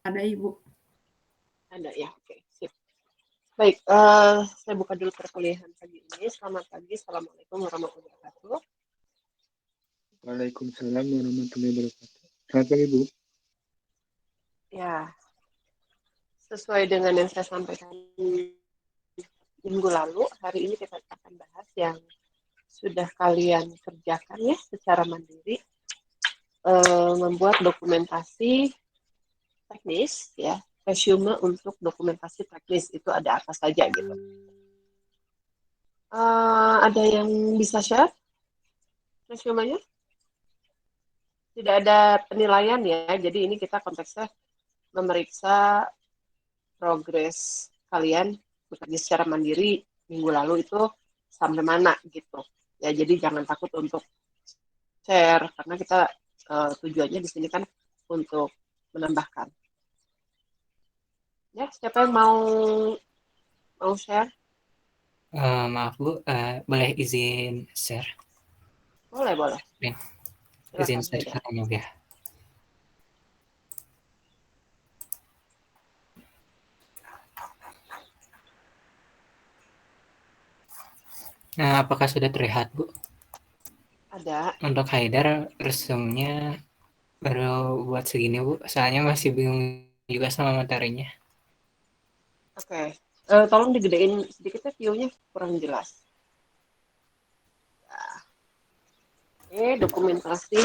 Ada Ibu. Ada ya, oke, sip. Baik, saya buka dulu perkuliahan pagi ini. Selamat pagi, Assalamualaikum warahmatullahi wabarakatuh. Waalaikumsalam warahmatullahi wabarakatuh. Selamat pagi, Bu. Ya, sesuai dengan yang saya sampaikan minggu lalu, hari ini kita akan bahas yang sudah kalian kerjakan ya secara mandiri, membuat dokumentasi teknis ya, resume untuk dokumentasi teknis itu ada apa saja gitu. Ada yang bisa share resumenya? Tidak ada penilaian ya, jadi ini kita konteksnya memeriksa progres kalian bekerja secara mandiri minggu lalu itu sampai mana gitu. Ya, jadi jangan takut untuk share karena kita tujuannya di sini kan untuk menambahkan. Ya, siapa yang mau share? Maaf Bu, boleh izin share? Boleh, boleh. Izin Silakan, share Haida. karena ya. Nah, apakah sudah terlihat Bu? Ada. Untuk Haidar, resumnya baru buat segini Bu, soalnya masih bingung juga sama materinya. Oke. Tolong digedein sedikit ya view-nya, kurang jelas. Nah, oke, dokumentasi,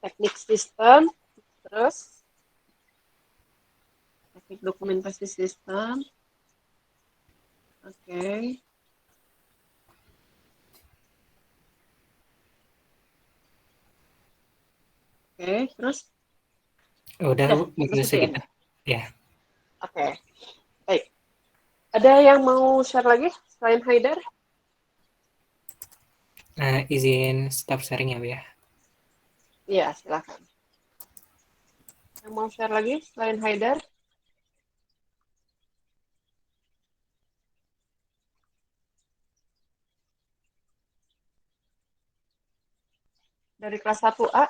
teknik sistem, terus teknik dokumentasi sistem. Oke. Oke, terus? Udah Bu, Sampai baru situ ya? segitu. Ya. Oke. Baik. Ada yang mau share lagi selain Haidar? Izin stop sharing ya Bu ya. Iya, silakan. Yang mau share lagi selain Haidar? Dari kelas 1A,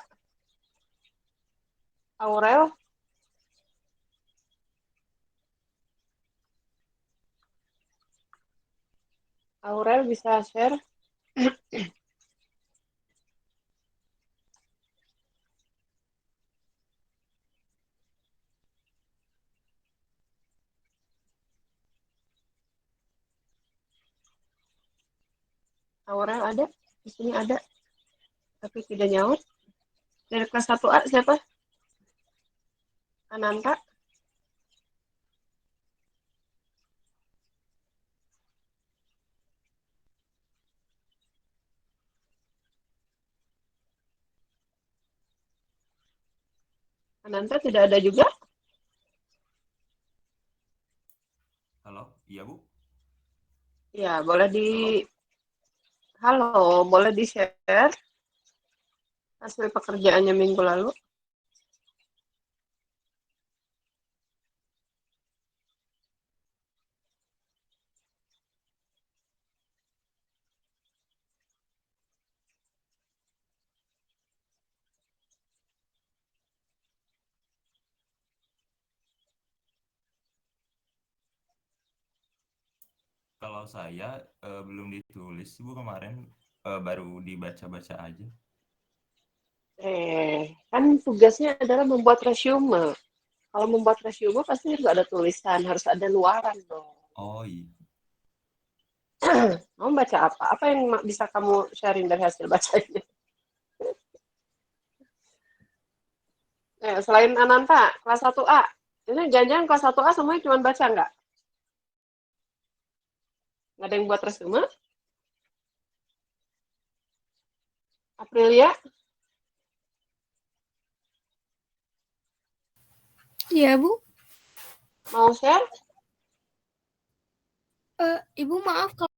Aurel. Aurel bisa share? Aurel ada? Di sini ada, tapi tidak nyaut. Dari kelas 1A siapa? Ananta? Ananta tidak ada juga? Halo, iya Bu? Ya, boleh Halo? Halo, boleh di-share hasil pekerjaannya minggu lalu? Kalau saya belum ditulis Bu kemarin, baru dibaca-baca aja. Kan tugasnya adalah membuat resume. Kalau membuat resume pasti harus ada tulisan, harus ada luaran dong. Oh iya. Kamu baca apa? Apa yang bisa kamu sharing dari hasil bacanya? Selain Ananta, kelas 1A. Ini jangan-jangan kelas 1A semuanya cuma baca nggak? Nggak ada yang buat resume? Aprilia, Iya, Bu. mau share? Ibu maaf kalau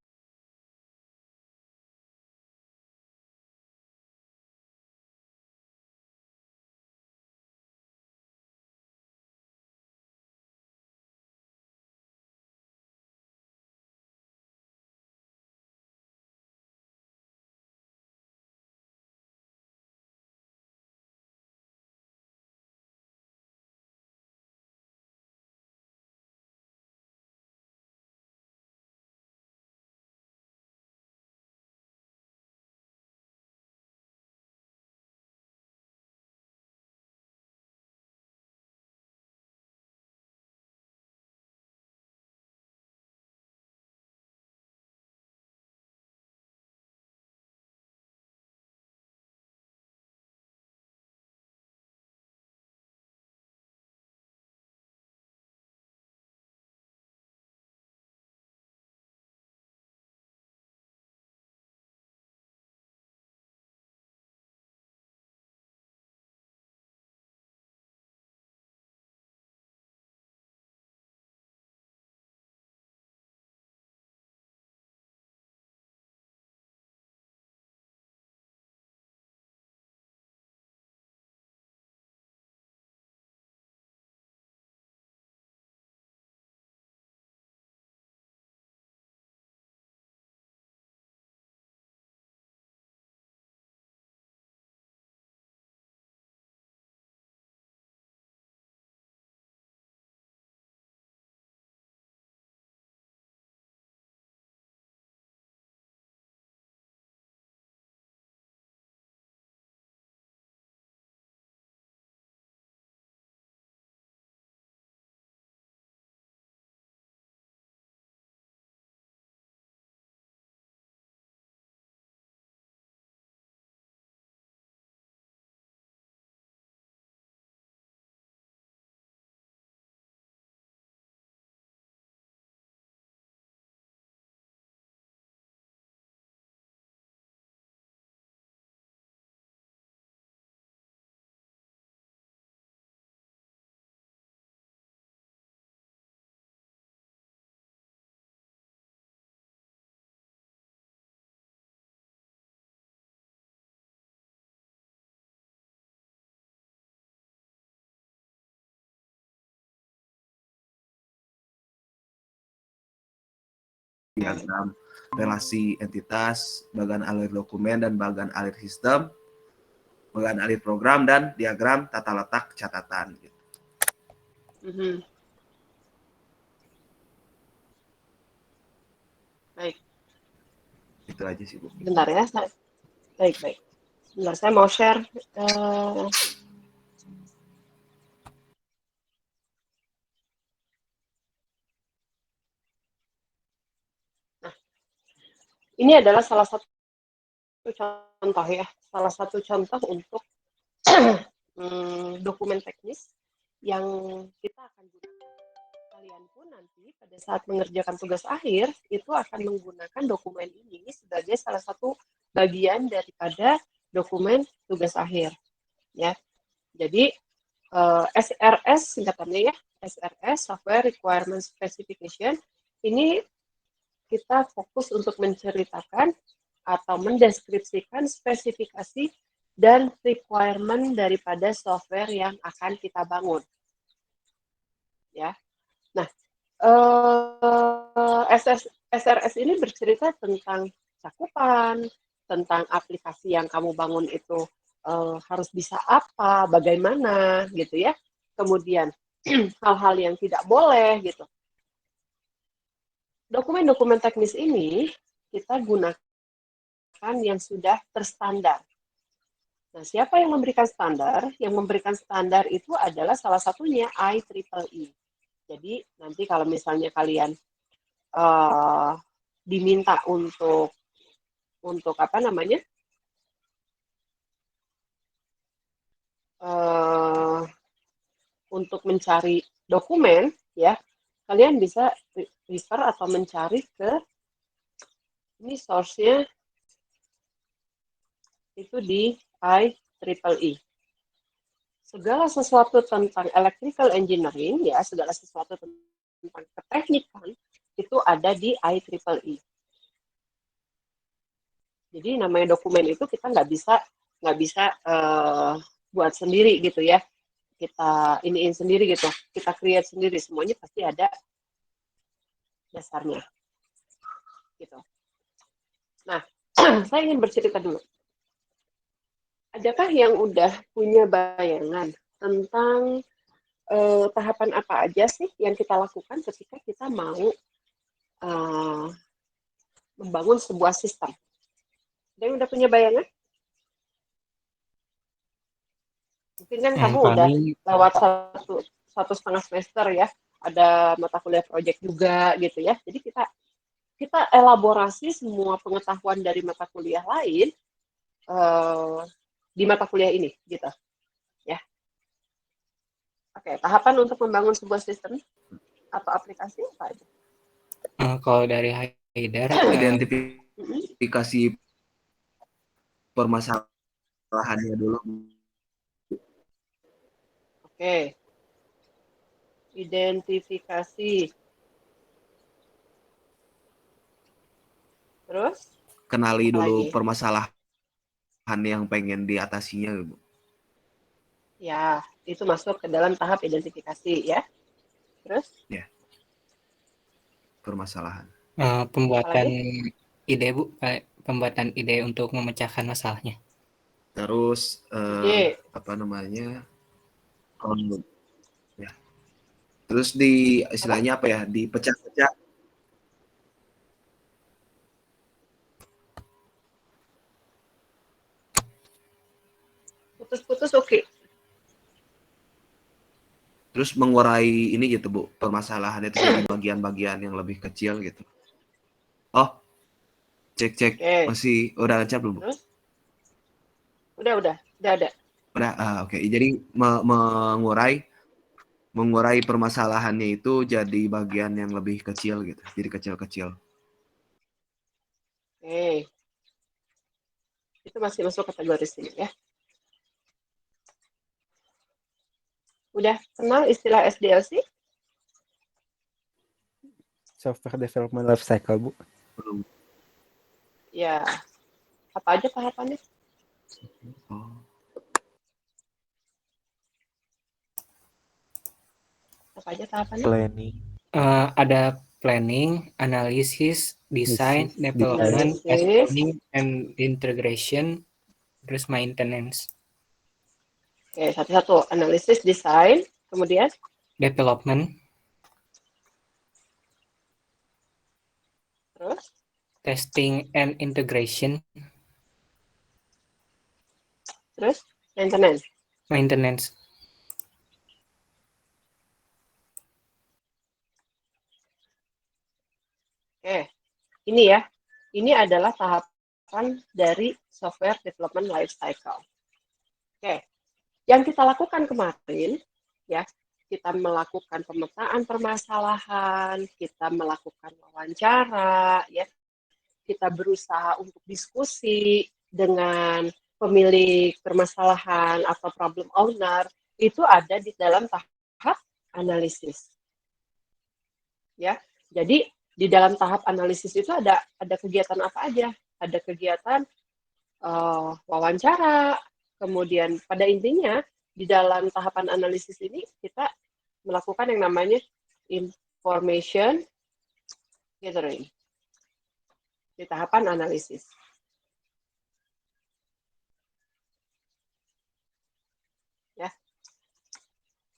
diagram relasi entitas, bagian alir dokumen, dan bagian alir sistem, bagian alir program, dan diagram tata letak catatan. Gitu. Baik. Itu aja sih, Bu. Bentar ya. Baik. Bentar, saya mau share. Nah, ini adalah salah satu contoh ya. Salah satu contoh untuk dokumen teknis yang kita akan gunakan. Kalian pun nanti pada saat mengerjakan tugas akhir itu akan menggunakan dokumen ini sebagai salah satu bagian daripada dokumen tugas akhir, ya. Jadi SRS singkatannya ya, SRS Software Requirement Specification ini kita fokus untuk menceritakan atau mendeskripsikan spesifikasi dan requirement daripada software yang akan kita bangun. Ya. Nah, SRS ini bercerita tentang cakupan, tentang aplikasi yang kamu bangun itu harus bisa apa, bagaimana, gitu ya. Kemudian hal-hal yang tidak boleh, gitu. Dokumen-dokumen teknis ini kita gunakan yang sudah terstandar. Nah, siapa yang memberikan standar? Yang memberikan standar itu adalah salah satunya IEEE. Jadi nanti kalau misalnya kalian diminta untuk apa namanya? Untuk mencari dokumen, ya, kalian bisa refer atau mencari ke ini source-nya itu di IEEE. Segala sesuatu tentang electrical engineering, ya, segala sesuatu tentang keteknikan itu ada di IEEE. Jadi namanya dokumen itu kita nggak bisa buat sendiri gitu ya. Kita iniin sendiri gitu, kita create sendiri, semuanya pasti ada dasarnya. Gitu. Nah, saya ingin bercerita dulu. Adakah yang udah punya bayangan tentang tahapan apa aja sih yang kita lakukan ketika kita mau membangun sebuah sistem? Ada yang udah punya bayangan? Mungkin kan kamu udah lewat satu setengah semester ya, ada mata kuliah project juga gitu ya. Jadi kita elaborasi semua pengetahuan dari mata kuliah lain di mata kuliah ini gitu ya. Oke, tahapan untuk membangun sebuah sistem atau aplikasi apa aja? Kalau dari Haidar, identifikasi permasalahannya dulu. Oke. Identifikasi. Terus? Kenali dulu permasalahan yang pengen diatasinya, Bu. Ya, itu masuk ke dalam tahap identifikasi ya. Terus? Ya. Permasalahan. Pembuatan ide, Bu. Pembuatan ide untuk memecahkan masalahnya. Terus apa namanya? Ya. Terus istilahnya apa ya? Dipecah-pecah. Putus-putus oke. Terus mengurai ini gitu, Bu, permasalahan itu jadi bagian-bagian yang lebih kecil gitu. Oh, cek. Masih udah lancar belum, Bu? Terus? Udah ada. Udah, oke. Jadi mengurai permasalahannya itu jadi bagian yang lebih kecil gitu. Jadi kecil-kecil. Oke. Itu masih masuk kategori sini ya. Udah kenal istilah SDLC? Software Development Life Cycle, Bu. Belum. Ya. Apa aja tahapannya? Apa aja tahapannya? Planning. Ada planning, analysis, design, Design. development, Analysis. testing, and integration, terus maintenance. Oke, satu-satu. Analisis, desain, kemudian Development, terus testing and integration, maintenance. maintenance. Oke, ini ya. Ini adalah tahapan dari software development life cycle. Oke, yang kita lakukan kemarin, ya, kita melakukan pemetaan permasalahan, kita melakukan wawancara, ya, kita berusaha untuk diskusi dengan pemilik permasalahan atau problem owner, itu ada di dalam tahap analisis. Ya, jadi di dalam tahap analisis itu ada kegiatan apa aja? Ada kegiatan wawancara, kemudian pada intinya di dalam tahapan analisis ini kita melakukan yang namanya information gathering di tahapan analisis. Ya.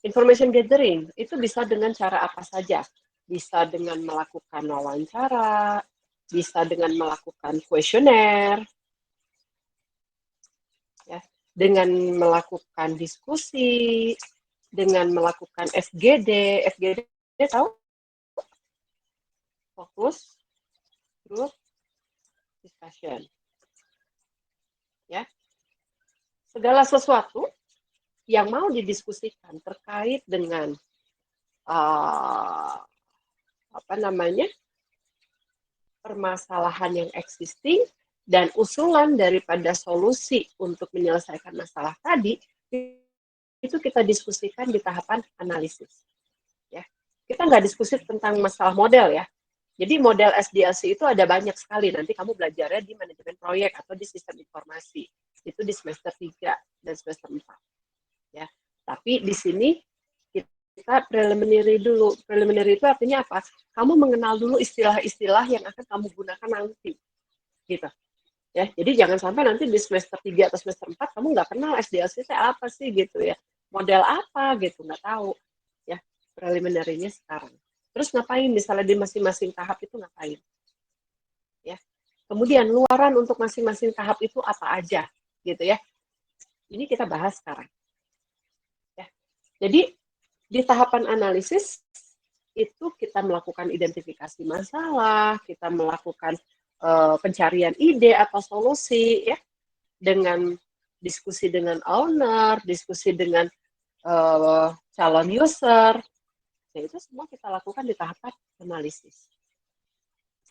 Information gathering itu bisa dengan cara apa saja? Bisa dengan melakukan wawancara, bisa dengan melakukan kuesioner, ya, dengan melakukan diskusi, dengan melakukan FGD. FGD tahu? Fokus group discussion. Ya. Segala sesuatu yang mau didiskusikan terkait dengan permasalahan yang existing dan usulan daripada solusi untuk menyelesaikan masalah tadi, itu kita diskusikan di tahapan analisis. Ya. Kita nggak diskusi tentang masalah model ya. Jadi model SDLC itu ada banyak sekali. Nanti kamu belajarnya di manajemen proyek atau di sistem informasi. Itu di semester 3 dan semester 4. Ya. Tapi di sini kita preliminary dulu. Preliminary itu artinya apa? Kamu mengenal dulu istilah-istilah yang akan kamu gunakan nanti. Gitu. Ya, jadi jangan sampai nanti di semester 3 atau semester 4 kamu nggak kenal SDLC itu apa sih gitu ya. Model apa gitu, nggak tahu. Ya, preliminary-nya sekarang. Terus ngapain misalnya di masing-masing tahap itu ngapain? Ya. Kemudian luaran untuk masing-masing tahap itu apa aja gitu ya. Ini kita bahas sekarang. Ya. Jadi di tahapan analisis itu kita melakukan identifikasi masalah, kita melakukan pencarian ide atau solusi ya dengan diskusi dengan owner, diskusi dengan calon user. Nah, itu semua kita lakukan di tahapan analisis.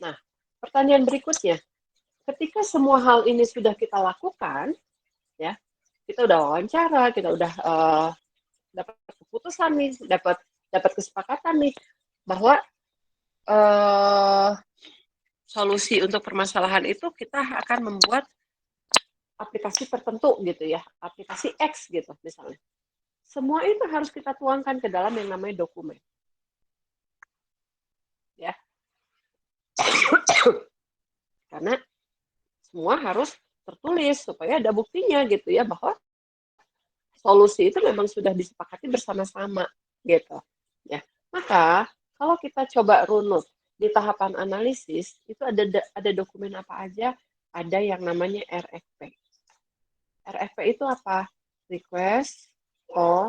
Nah, pertanyaan berikutnya, ketika semua hal ini sudah kita lakukan, ya, kita udah wawancara, kita udah dapat keputusan nih, dapat kesepakatan nih bahwa solusi untuk permasalahan itu kita akan membuat aplikasi tertentu gitu ya, aplikasi X gitu misalnya. Semua itu harus kita tuangkan ke dalam yang namanya dokumen. Ya. Karena semua harus tertulis supaya ada buktinya gitu ya bahwa solusi itu memang sudah disepakati bersama-sama gitu. Ya. Maka kalau kita coba runut di tahapan analisis itu ada dokumen apa aja? Ada yang namanya RFP. RFP itu apa? Request for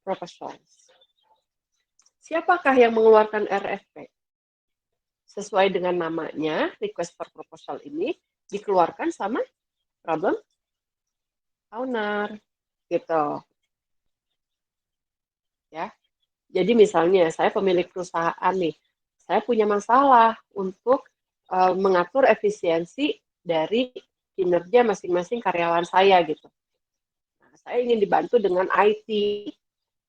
proposals. Siapakah yang mengeluarkan RFP? Sesuai dengan namanya, request for proposal ini dikeluarkan sama problem owner, gitu. Ya, jadi misalnya saya pemilik perusahaan nih, saya punya masalah untuk mengatur efisiensi dari kinerja masing-masing karyawan saya gitu. Nah, saya ingin dibantu dengan IT,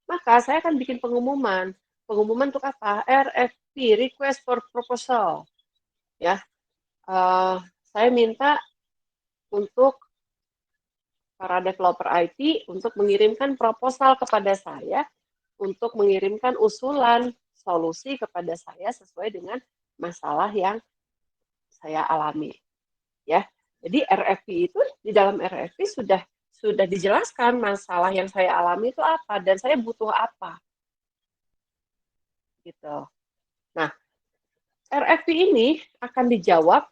maka saya akan bikin pengumuman. Pengumuman untuk apa? RFP, request for proposal. Ya, saya minta untuk para developer IT untuk mengirimkan proposal kepada saya untuk mengirimkan usulan solusi kepada saya sesuai dengan masalah yang saya alami. Ya, jadi RFP itu di dalam RFP sudah dijelaskan masalah yang saya alami itu apa dan saya butuh apa. Gitu. Nah, RFP ini akan dijawab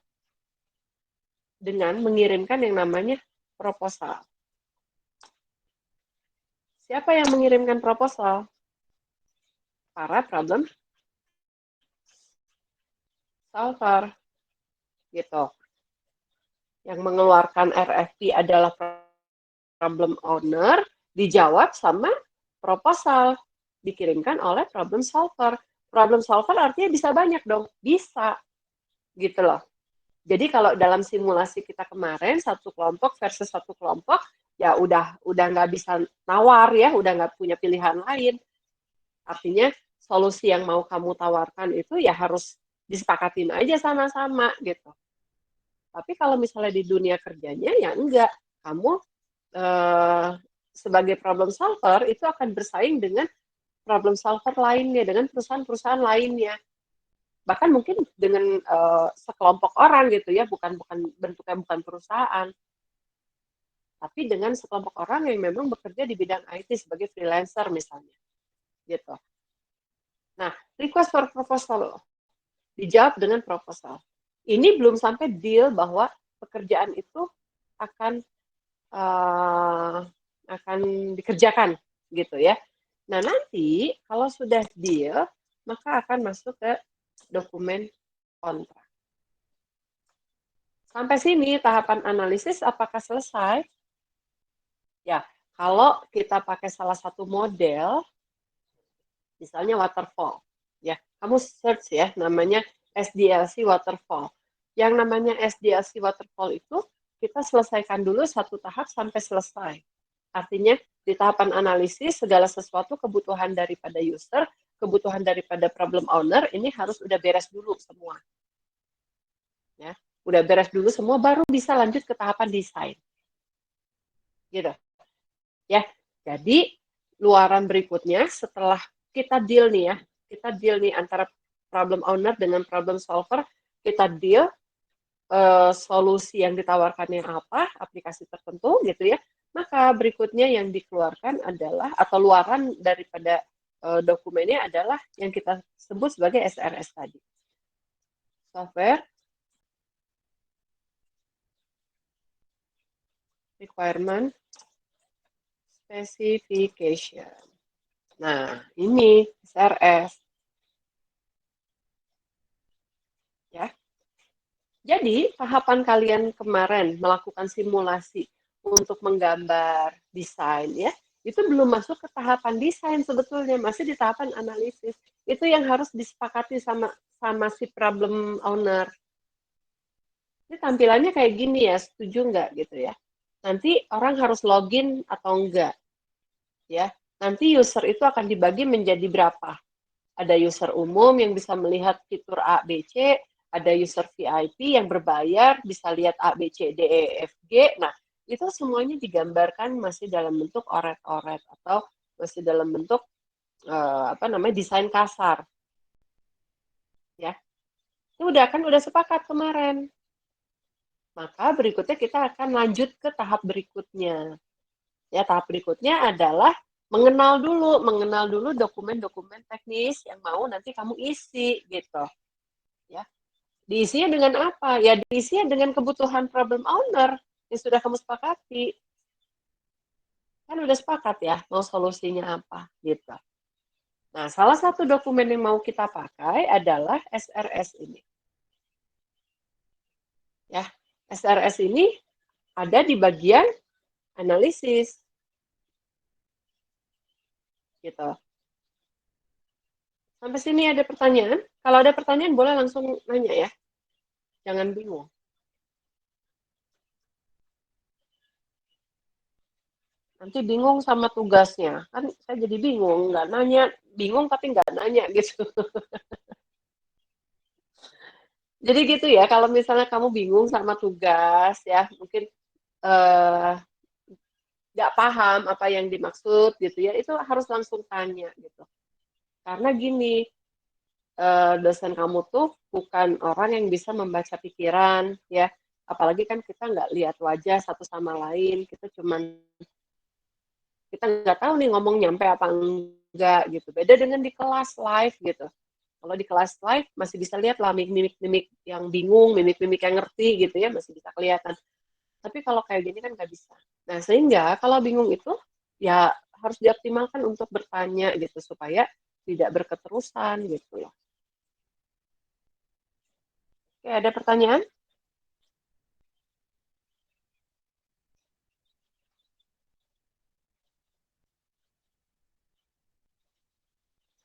dengan mengirimkan yang namanya proposal. Siapa yang mengirimkan proposal? Para problem solver. Gitu. Yang mengeluarkan RFP adalah problem owner, dijawab sama proposal, dikirimkan oleh problem solver. Problem solver artinya bisa banyak dong, bisa, gitu loh. Jadi kalau dalam simulasi kita kemarin, satu kelompok versus satu kelompok, ya udah nggak bisa nawar ya, udah nggak punya pilihan lain. Artinya solusi yang mau kamu tawarkan itu ya harus disepakatin aja sama-sama gitu. Tapi kalau misalnya di dunia kerjanya ya enggak, kamu sebagai problem solver itu akan bersaing dengan problem solver lainnya, dengan perusahaan-perusahaan lainnya. Bahkan mungkin dengan sekelompok orang gitu ya, bukan bentuknya bukan perusahaan. Tapi dengan sekelompok orang yang memang bekerja di bidang IT sebagai freelancer misalnya. Gitu. Nah, request for proposal dijawab dengan proposal. Ini belum sampai deal bahwa pekerjaan itu akan dikerjakan gitu ya. Nah, nanti kalau sudah deal, maka akan masuk ke dokumen kontrak. Sampai sini tahapan analisis apakah selesai? Ya, kalau kita pakai salah satu model, misalnya waterfall, ya, kamu search ya, namanya SDLC waterfall. Yang namanya SDLC waterfall itu kita selesaikan dulu satu tahap sampai selesai. Artinya di tahapan analisis segala sesuatu kebutuhan daripada user, kebutuhan daripada problem owner ini harus udah beres dulu semua. Ya, udah beres dulu semua baru bisa lanjut ke tahapan desain. Gitu. Ya. Jadi luaran berikutnya setelah kita deal nih ya, kita deal nih antara problem owner dengan problem solver, kita deal solusi yang ditawarkannya apa, aplikasi tertentu gitu ya. Maka berikutnya yang dikeluarkan adalah atau luaran daripada dokumennya adalah yang kita sebut sebagai SRS tadi. Software Requirement Specification. Nah, ini SRS. Ya. Jadi, tahapan kalian kemarin melakukan simulasi untuk menggambar desain ya, itu belum masuk ke tahapan desain sebetulnya, masih di tahapan analisis. Itu yang harus disepakati sama si problem owner. Ini tampilannya kayak gini ya, setuju nggak gitu ya? Nanti orang harus login atau enggak. Ya, nanti user itu akan dibagi menjadi berapa? Ada user umum yang bisa melihat fitur A, B, C, ada user VIP yang berbayar, bisa lihat A, B, C, D, E, F, G. Nah, itu semuanya digambarkan masih dalam bentuk oret-oret atau masih dalam bentuk desain kasar. Ya. Itu udah sepakat kemarin. Maka berikutnya kita akan lanjut ke tahap berikutnya. Ya, tahap berikutnya adalah mengenal dulu dokumen-dokumen teknis yang mau nanti kamu isi gitu. Ya. Diisinya dengan apa? Ya diisinya dengan kebutuhan problem owner yang sudah kamu sepakati. Kan udah sepakat ya mau solusinya apa gitu. Nah, salah satu dokumen yang mau kita pakai adalah SRS ini. Ya, SRS ini ada di bagian analisis. Gitu. Sampai sini ada pertanyaan? Kalau ada pertanyaan boleh langsung nanya ya. Jangan bingung. Nanti bingung sama tugasnya. Kan saya jadi bingung, nggak nanya. Bingung tapi nggak nanya gitu. Jadi gitu ya, kalau misalnya kamu bingung sama tugas ya, mungkin nggak paham apa yang dimaksud gitu ya, itu harus langsung tanya gitu. Karena gini, dosen kamu tuh bukan orang yang bisa membaca pikiran, ya. Apalagi kan kita nggak lihat wajah satu sama lain, kita nggak tahu nih ngomong nyampe apa enggak gitu. Beda dengan di kelas live gitu. Kalau di kelas live masih bisa lihat lah mimik-mimik yang bingung, mimik-mimik yang ngerti gitu ya, masih bisa kelihatan. Tapi kalau kayak gini kan nggak bisa. Nah, sehingga kalau bingung itu ya harus dioptimalkan untuk bertanya gitu supaya tidak berketerusan gitu loh. Oke, ada pertanyaan?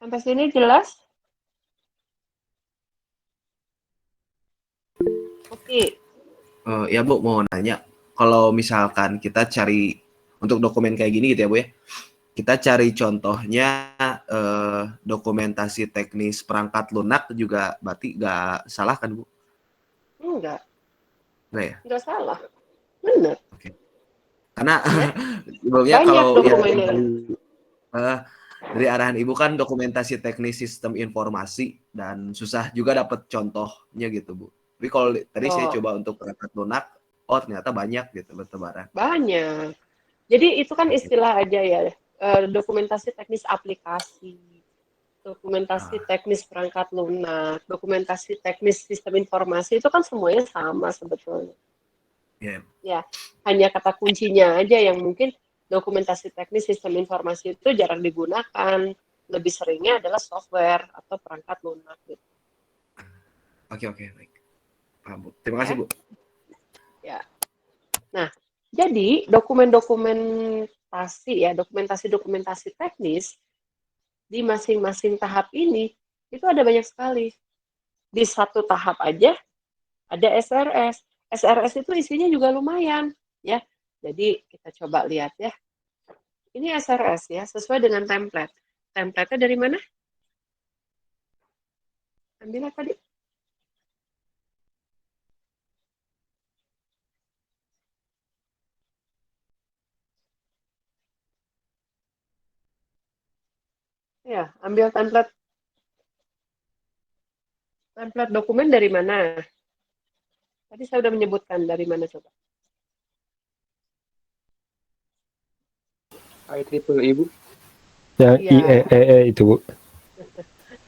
Sampai sini jelas? Oke. Ya Bu, mau nanya, kalau misalkan kita cari untuk dokumen kayak gini gitu ya Bu ya, kita cari contohnya dokumentasi teknis perangkat lunak juga berarti nggak salah kan Bu? Enggak. Nggak ya? Nggak salah. Benar. Oke. Karena Ya. sebelumnya Banyak kalau ya dokumennya. dari arahan Ibu kan dokumentasi teknis sistem informasi dan susah juga dapat contohnya gitu Bu. Tapi kalau tadi saya coba untuk perangkat lunak, oh ternyata banyak gitu bertebaran. Banyak. Jadi itu kan Oke. istilah aja ya, dokumentasi teknis aplikasi, dokumentasi teknis perangkat lunak, dokumentasi teknis sistem informasi itu kan semuanya sama sebetulnya. Yeah. Ya, hanya kata kuncinya aja yang mungkin dokumentasi teknis sistem informasi itu jarang digunakan, lebih seringnya adalah software atau perangkat lunak gitu. Oke, baik. Paham, Bu. Terima kasih, Bu. Ya. Nah, jadi dokumentasi teknis di masing-masing tahap ini itu ada banyak sekali. Di satu tahap aja ada SRS. SRS itu isinya juga lumayan, ya. Jadi kita coba lihat ya. Ini SRS ya, sesuai dengan template. Template-nya dari mana? Ambillah tadi. Ya, ambil template dokumen dari mana? Tadi saya sudah menyebutkan dari mana coba. IEEE Ibu. Yang Iya. IEEE itu Bu.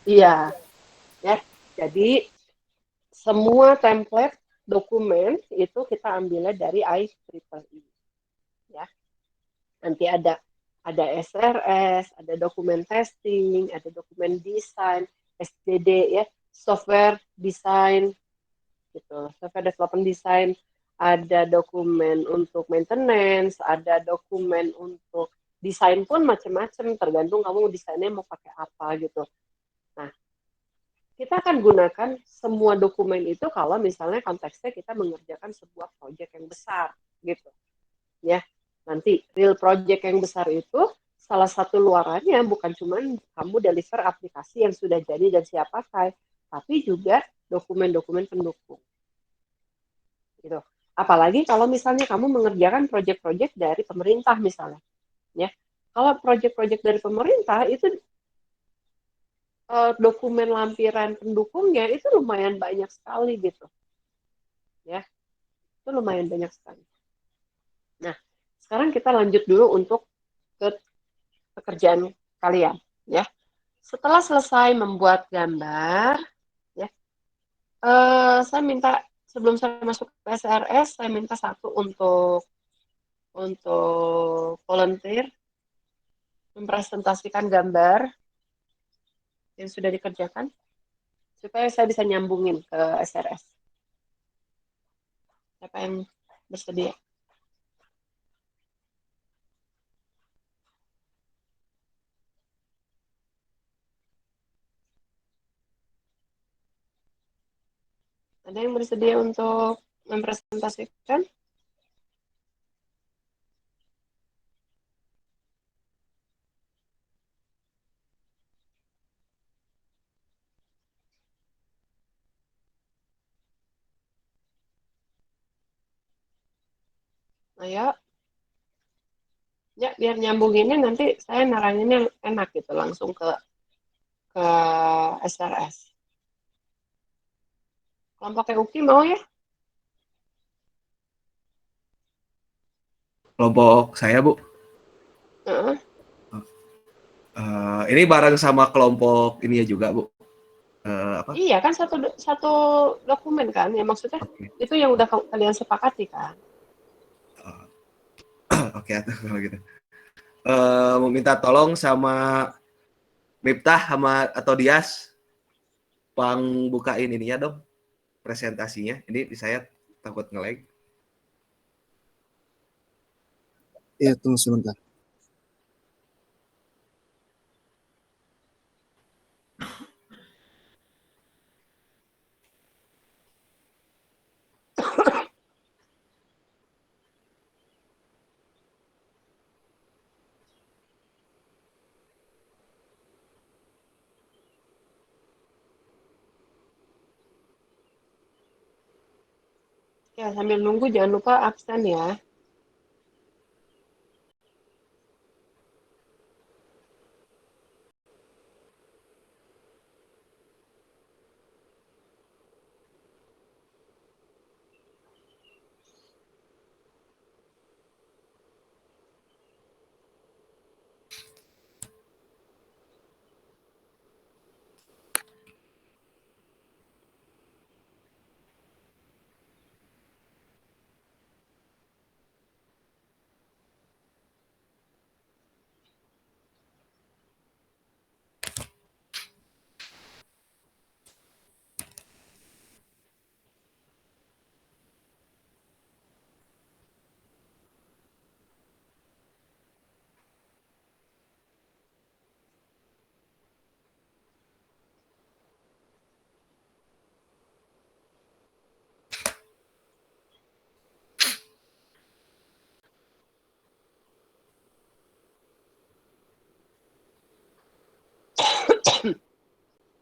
Iya. Ya, jadi semua template dokumen itu kita ambilnya dari IEEE. Ya. Nanti ada SRS, ada dokumen testing, ada dokumen desain, SDD ya, software design gitu, software development design, ada dokumen untuk maintenance, ada dokumen untuk desain pun macam-macam, tergantung kamu desainnya mau pakai apa gitu. Nah, kita akan gunakan semua dokumen itu kalau misalnya konteksnya kita mengerjakan sebuah proyek yang besar gitu. Ya, nanti real project yang besar itu salah satu luarannya bukan cuma kamu deliver aplikasi yang sudah jadi dan siap pakai, tapi juga dokumen-dokumen pendukung. Gitu. Apalagi kalau misalnya kamu mengerjakan proyek-proyek dari pemerintah misalnya, ya. Kalau proyek-proyek dari pemerintah itu dokumen lampiran pendukungnya itu lumayan banyak sekali gitu, ya. Itu lumayan banyak sekali. Nah, sekarang kita lanjut dulu untuk ke pekerjaan kalian, ya. Setelah selesai membuat gambar, ya, saya minta sebelum saya masuk ke SRS, saya minta satu untuk volunteer mempresentasikan gambar yang sudah dikerjakan supaya saya bisa nyambungin ke SRS. Siapa yang bersedia? Ada yang bersedia untuk mempresentasikan? Ayo. Ya, biar nyambunginnya nanti saya naranginnya enak gitu, langsung ke SRS. Kelompoknya Uki mau ya? Kelompok saya, Bu. Heeh. Ini bareng sama kelompok ini ya juga, Bu. Apa? Iya kan satu dokumen kan, ya maksudnya Oke, itu yang udah kalian sepakati kan. oke atuh kalau gitu. Mau minta tolong sama Miftah sama atau Dias, pang bukain ininya dong, presentasinya. Ini saya takut nge-lag. Iya, tunggu sebentar. Ya sambil nunggu jangan lupa absen ya.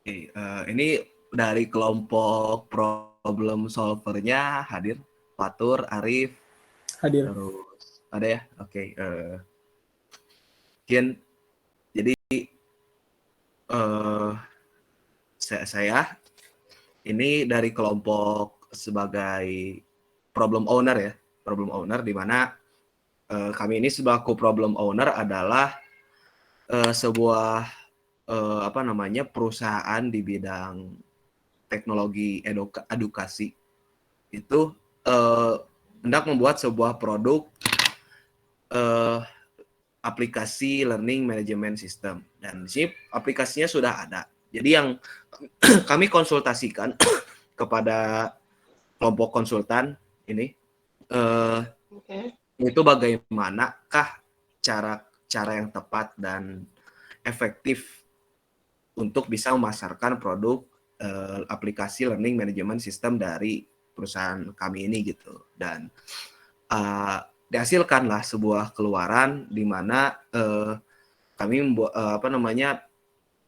Oke, ini dari kelompok problem solvernya hadir Fatur, Arif, Hadir. terus ada ya. Oke, mungkin jadi saya ini dari kelompok sebagai problem owner ya, problem owner di mana kami ini sebagai problem owner adalah sebuah apa namanya perusahaan di bidang teknologi edukasi itu hendak membuat sebuah produk aplikasi learning management system, dan si aplikasinya sudah ada. Jadi yang kami konsultasikan kepada kelompok konsultan ini Oke. itu bagaimanakah cara yang tepat dan efektif untuk bisa memasarkan produk aplikasi learning management system dari perusahaan kami ini gitu. Dan dihasilkanlah sebuah keluaran di mana kami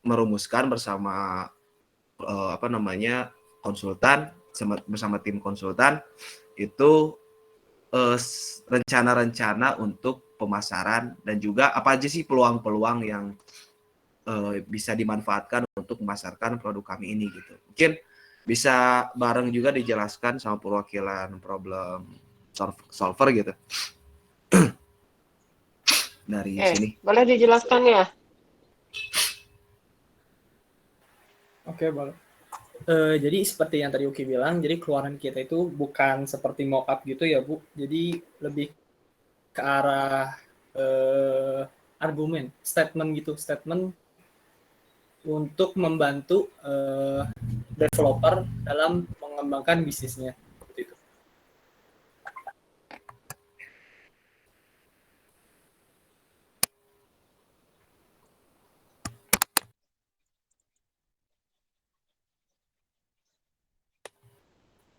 merumuskan bersama konsultan bersama tim konsultan itu rencana-rencana untuk pemasaran dan juga apa aja sih peluang-peluang yang bisa dimanfaatkan untuk memasarkan produk kami ini gitu. Mungkin bisa bareng juga dijelaskan sama perwakilan problem solver gitu. Dari sini. Boleh dijelaskan ya? Oke, boleh. Jadi seperti yang tadi Uki bilang, jadi keluaran kita itu bukan seperti mock-up gitu ya, Bu. Jadi lebih ke arah argumen, statement untuk membantu developer dalam mengembangkan bisnisnya. Seperti itu.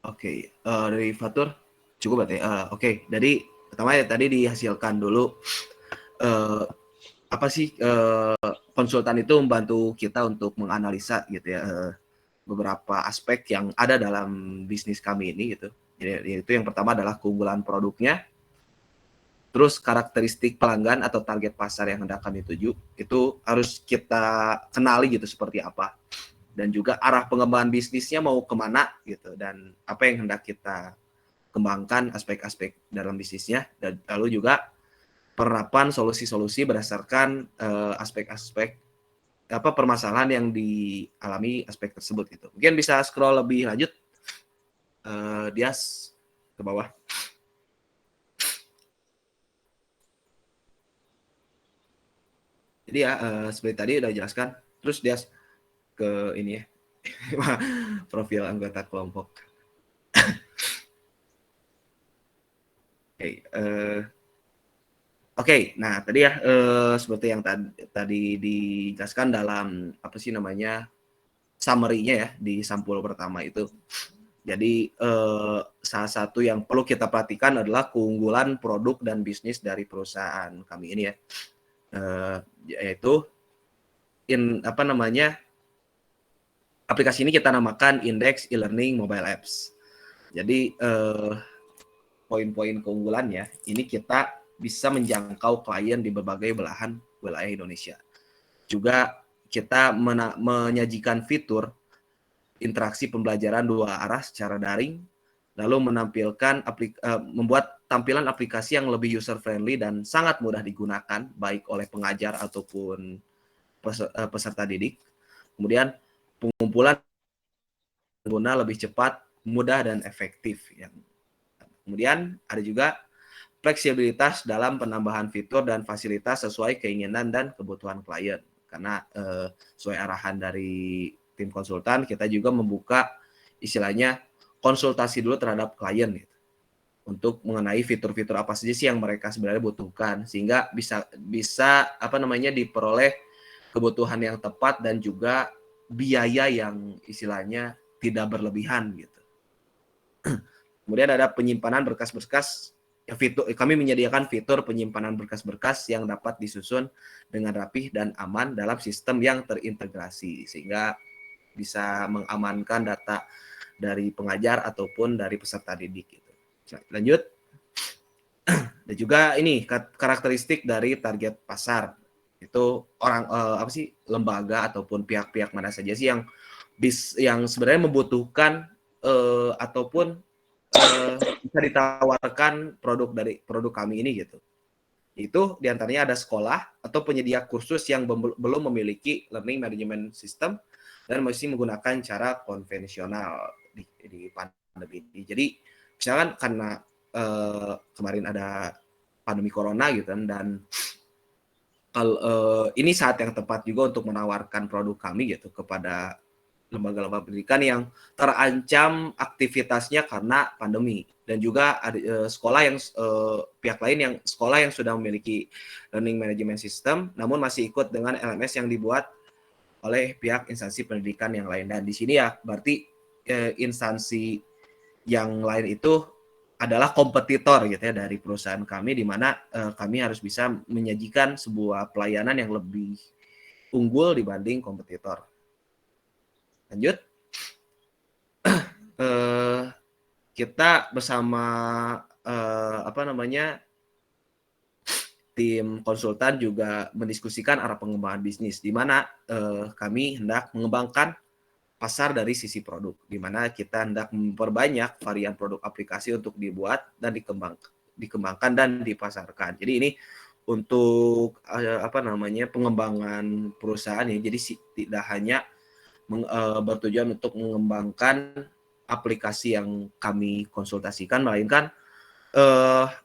Oke, dari Fatur cukup berarti. Oke, jadi pertama ya tadi dihasilkan dulu apa sih konsultan itu membantu kita untuk menganalisa gitu ya beberapa aspek yang ada dalam bisnis kami ini gitu. Jadi yaitu yang pertama adalah keunggulan produknya, terus karakteristik pelanggan atau target pasar yang hendak kami tuju itu harus kita kenali gitu seperti apa. dan juga arah pengembangan bisnisnya mau kemana gitu, dan apa yang hendak kita kembangkan aspek-aspek dalam bisnisnya, dan lalu juga penerapan solusi-solusi berdasarkan aspek-aspek permasalahan yang dialami aspek tersebut gitu. Mungkin bisa scroll lebih lanjut, Dias, ke bawah. Jadi ya seperti tadi udah jelaskan. Terus Dias ke ini ya, profil anggota kelompok. Oke, nah tadi ya seperti yang tadi dijelaskan dalam apa sih namanya summary-nya ya di sampul pertama itu. Jadi salah satu yang perlu kita perhatikan adalah keunggulan produk dan bisnis dari perusahaan kami ini ya, yaitu aplikasi ini kita namakan Index e-learning mobile apps. Jadi poin-poin keunggulannya ini kita bisa menjangkau klien di berbagai belahan wilayah Indonesia. Juga kita menyajikan fitur interaksi pembelajaran dua arah secara daring, lalu membuat tampilan aplikasi yang lebih user friendly dan sangat mudah digunakan baik oleh pengajar ataupun peserta didik. Kemudian pengumpulan pengguna lebih cepat, mudah dan efektif. Kemudian ada juga fleksibilitas dalam penambahan fitur dan fasilitas sesuai keinginan dan kebutuhan klien. Karena sesuai arahan dari tim konsultan, kita juga membuka istilahnya konsultasi dulu terhadap klien gitu, untuk mengenai fitur-fitur apa saja sih yang mereka sebenarnya butuhkan, sehingga bisa diperoleh kebutuhan yang tepat dan juga biaya yang istilahnya tidak berlebihan gitu. Kemudian ada penyimpanan berkas-berkas. Kami menyediakan fitur penyimpanan berkas-berkas yang dapat disusun dengan rapih dan aman dalam sistem yang terintegrasi, sehingga bisa mengamankan data dari pengajar ataupun dari peserta didik. Gitu. Lanjut. Dan juga ini karakteristik dari target pasar. Itu orang lembaga ataupun pihak-pihak mana saja sih yang sebenarnya membutuhkan ataupun bisa ditawarkan produk kami ini gitu. Itu diantaranya ada sekolah atau penyedia kursus yang belum memiliki learning management system dan masih menggunakan cara konvensional di pandemi ini. Jadi misalkan karena kemarin ada pandemi corona gitu dan ini saat yang tepat juga untuk menawarkan produk kami gitu kepada lembaga-lembaga pendidikan yang terancam aktivitasnya karena pandemi, dan juga ada pihak lain yang sekolah yang sudah memiliki learning management system namun masih ikut dengan LMS yang dibuat oleh pihak instansi pendidikan yang lain. Dan di sini ya berarti instansi yang lain itu adalah kompetitor gitu ya dari perusahaan kami, di mana kami harus bisa menyajikan sebuah pelayanan yang lebih unggul dibanding kompetitor. Lanjut. Kita bersama tim konsultan juga mendiskusikan arah pengembangan bisnis, di mana kami hendak mengembangkan pasar dari sisi produk, di mana kita hendak memperbanyak varian produk aplikasi untuk dibuat dan dikembangkan dan dipasarkan. Jadi ini untuk pengembangan perusahaan ya. Jadi tidak hanya bertujuan untuk mengembangkan aplikasi yang kami konsultasikan, melainkan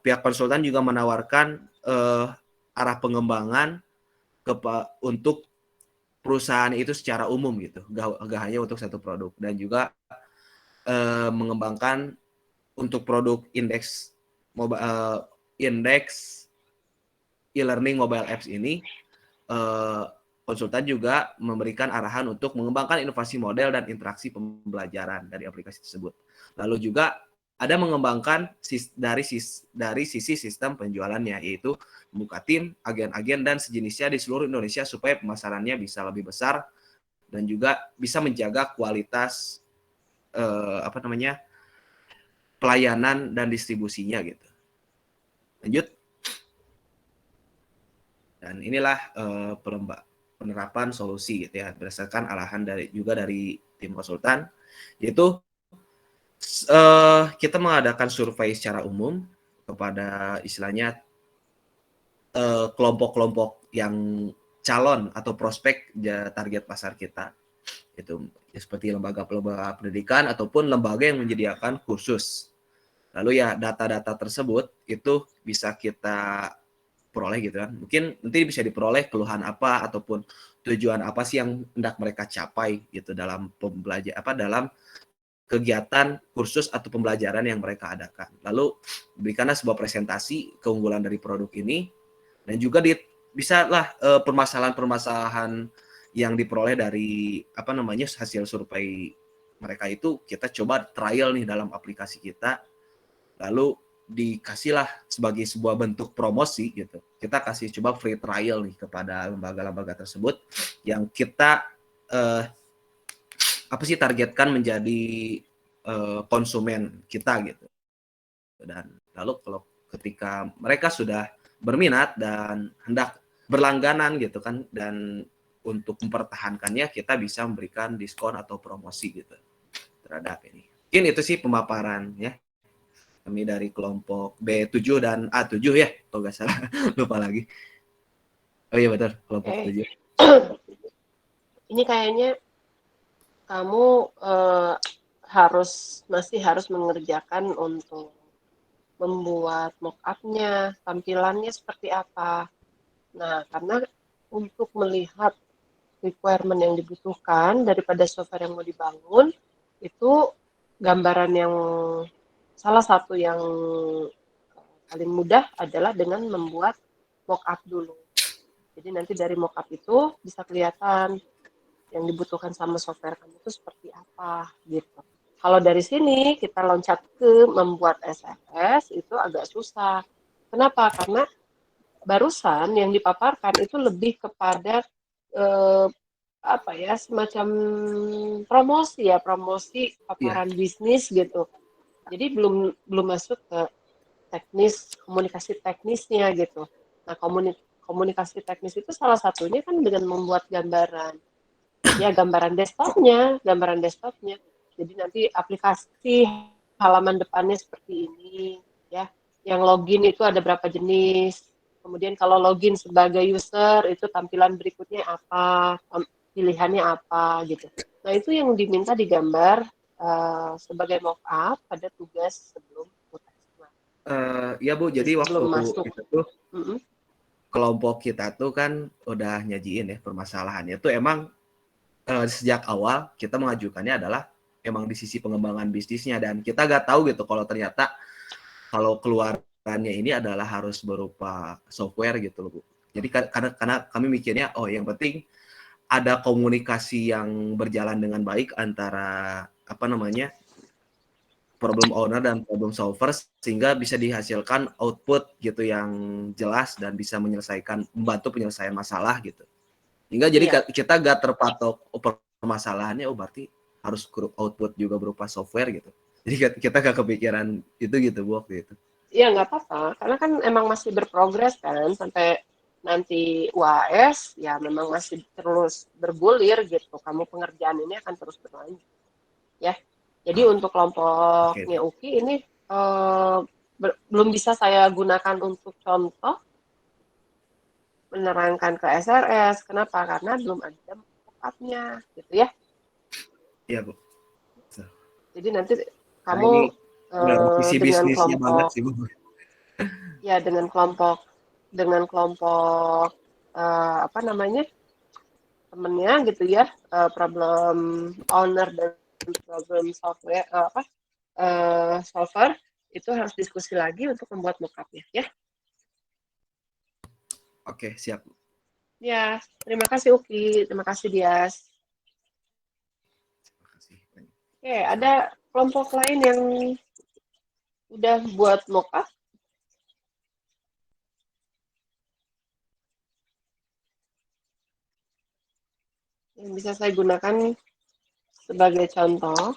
pihak konsultan juga menawarkan arah pengembangan untuk perusahaan itu secara umum gitu, gak hanya untuk satu produk, dan juga mengembangkan untuk produk indeks e-learning mobile apps ini. Konsultan juga memberikan arahan untuk mengembangkan inovasi model dan interaksi pembelajaran dari aplikasi tersebut. Lalu juga ada mengembangkan dari sisi sistem penjualannya, yaitu membuka tim, agen-agen, dan sejenisnya di seluruh Indonesia supaya pemasarannya bisa lebih besar dan juga bisa menjaga kualitas pelayanan dan distribusinya gitu. Lanjut. Dan inilah penerapan solusi gitu ya, berdasarkan arahan dari tim konsultan, yaitu kita mengadakan survei secara umum kepada istilahnya kelompok-kelompok yang calon atau prospek target pasar kita. Itu ya, seperti lembaga-lembaga pendidikan ataupun lembaga yang menyediakan kursus. Lalu ya data-data tersebut itu bisa kita peroleh gitu kan. Mungkin nanti bisa diperoleh keluhan apa ataupun tujuan apa sih yang hendak mereka capai gitu dalam dalam kegiatan kursus atau pembelajaran yang mereka adakan. Lalu berikanlah sebuah presentasi keunggulan dari produk ini dan juga bisalah permasalahan-permasalahan yang diperoleh dari hasil survei mereka itu kita coba trial nih dalam aplikasi kita, lalu dikasihlah sebagai sebuah bentuk promosi gitu. Kita kasih coba free trial nih kepada lembaga-lembaga tersebut yang kita targetkan menjadi konsumen kita gitu. Dan lalu kalau ketika mereka sudah berminat dan hendak berlangganan gitu kan, dan untuk mempertahankannya kita bisa memberikan diskon atau promosi gitu terhadap ini. Mungkin itu sih pemaparan ya. Kami dari kelompok B7 dan A7 ya, kalau nggak salah. Lupa lagi. Oh iya betul, kelompok 7. Ini kayaknya kamu masih harus mengerjakan untuk membuat mock-up-nya, tampilannya seperti apa. Nah, karena untuk melihat requirement yang dibutuhkan daripada software yang mau dibangun, itu gambaran yang salah satu yang paling mudah adalah dengan membuat mock-up dulu. Jadi nanti dari mock-up itu bisa kelihatan yang dibutuhkan sama software kamu itu seperti apa gitu. Kalau dari sini kita loncat ke membuat SRS itu agak susah. Kenapa? Karena barusan yang dipaparkan itu lebih kepada semacam promosi paparan bisnis gitu. Jadi belum masuk ke komunikasi teknisnya gitu. Nah, komunikasi teknis itu salah satunya kan dengan membuat gambaran. Ya, gambaran desktopnya. Jadi nanti aplikasi halaman depannya seperti ini, ya. Yang login itu ada berapa jenis. Kemudian kalau login sebagai user itu tampilan berikutnya apa, pilihannya apa gitu. Nah, itu yang diminta digambar sebagai mock-up pada tugas sebelum UTS. Ya Bu, jadi waktu itu tuh kelompok kita tuh kan udah nyajiin ya permasalahannya tuh emang sejak awal kita mengajukannya adalah emang di sisi pengembangan bisnisnya, dan kita nggak tahu gitu kalau ternyata kalau keluarannya ini adalah harus berupa software gitu loh Bu. Jadi karena kami mikirnya yang penting ada komunikasi yang berjalan dengan baik antara problem owner dan problem solver sehingga bisa dihasilkan output gitu yang jelas dan bisa membantu penyelesaian masalah gitu. Hingga jadi kita gak terpatok permasalahannya berarti harus output juga berupa software gitu. Jadi kita gak kepikiran itu gitu Bu waktu itu. Iya nggak apa-apa, karena kan emang masih berprogres kan sampai nanti UAS ya memang masih terus bergulir gitu. Kamu pengerjaan ini akan terus berlanjut, ya. Jadi untuk kelompoknya UKI ini belum bisa saya gunakan untuk contoh menerangkan ke SRS. Kenapa? Karena belum ada mock-up-nya, gitu ya. Iya Bu. Jadi nanti kamu dengan kelompok sih, Bu. Ya dengan kelompok temennya gitu ya, problem owner dan problem software solver itu harus diskusi lagi untuk membuat mock-up-nya ya. Oke, siap. Ya, terima kasih Uki, terima kasih Dias. Oke, ada kelompok lain yang udah buat mock-up? Yang bisa saya gunakan sebagai contoh.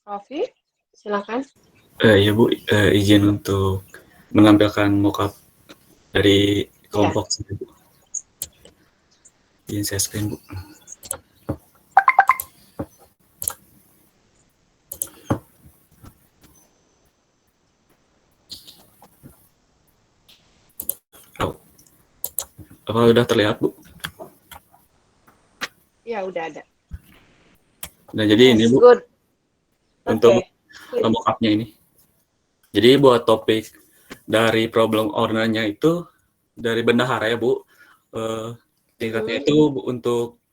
Rofi, silakan. Ya Bu, izin untuk menampilkan mockup dari kelompok saya, Bu. Izin saya screen, Bu. Oh. Apa udah terlihat, Bu? Ya, udah ada. Nah, jadi ini, Bu, Good. untuk Oke. mock-up-nya ini. Jadi buat topik dari problem owner-nya itu dari bendahara ya, Bu. Tingkatnya itu untuk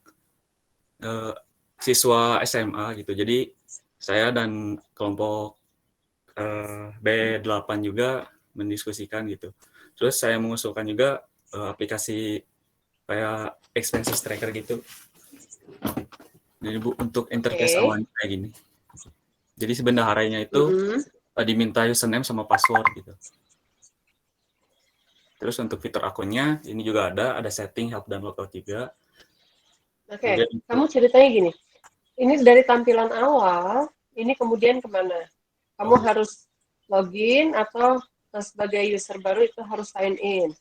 siswa SMA gitu. Jadi saya dan kelompok B8 juga mendiskusikan gitu. Terus saya mengusulkan juga aplikasi kayak expenses tracker gitu. Jadi Bu, untuk interface Oke. awalnya kayak gini. Jadi si bendaharanya itu diminta username sama password gitu. Terus untuk fitur akunnya ini juga ada setting, help dan logout juga. Oke, Kemudian kamu ceritanya gini. Ini dari tampilan awal, ini kemudian kemana? Kamu harus login atau sebagai user baru itu harus sign in.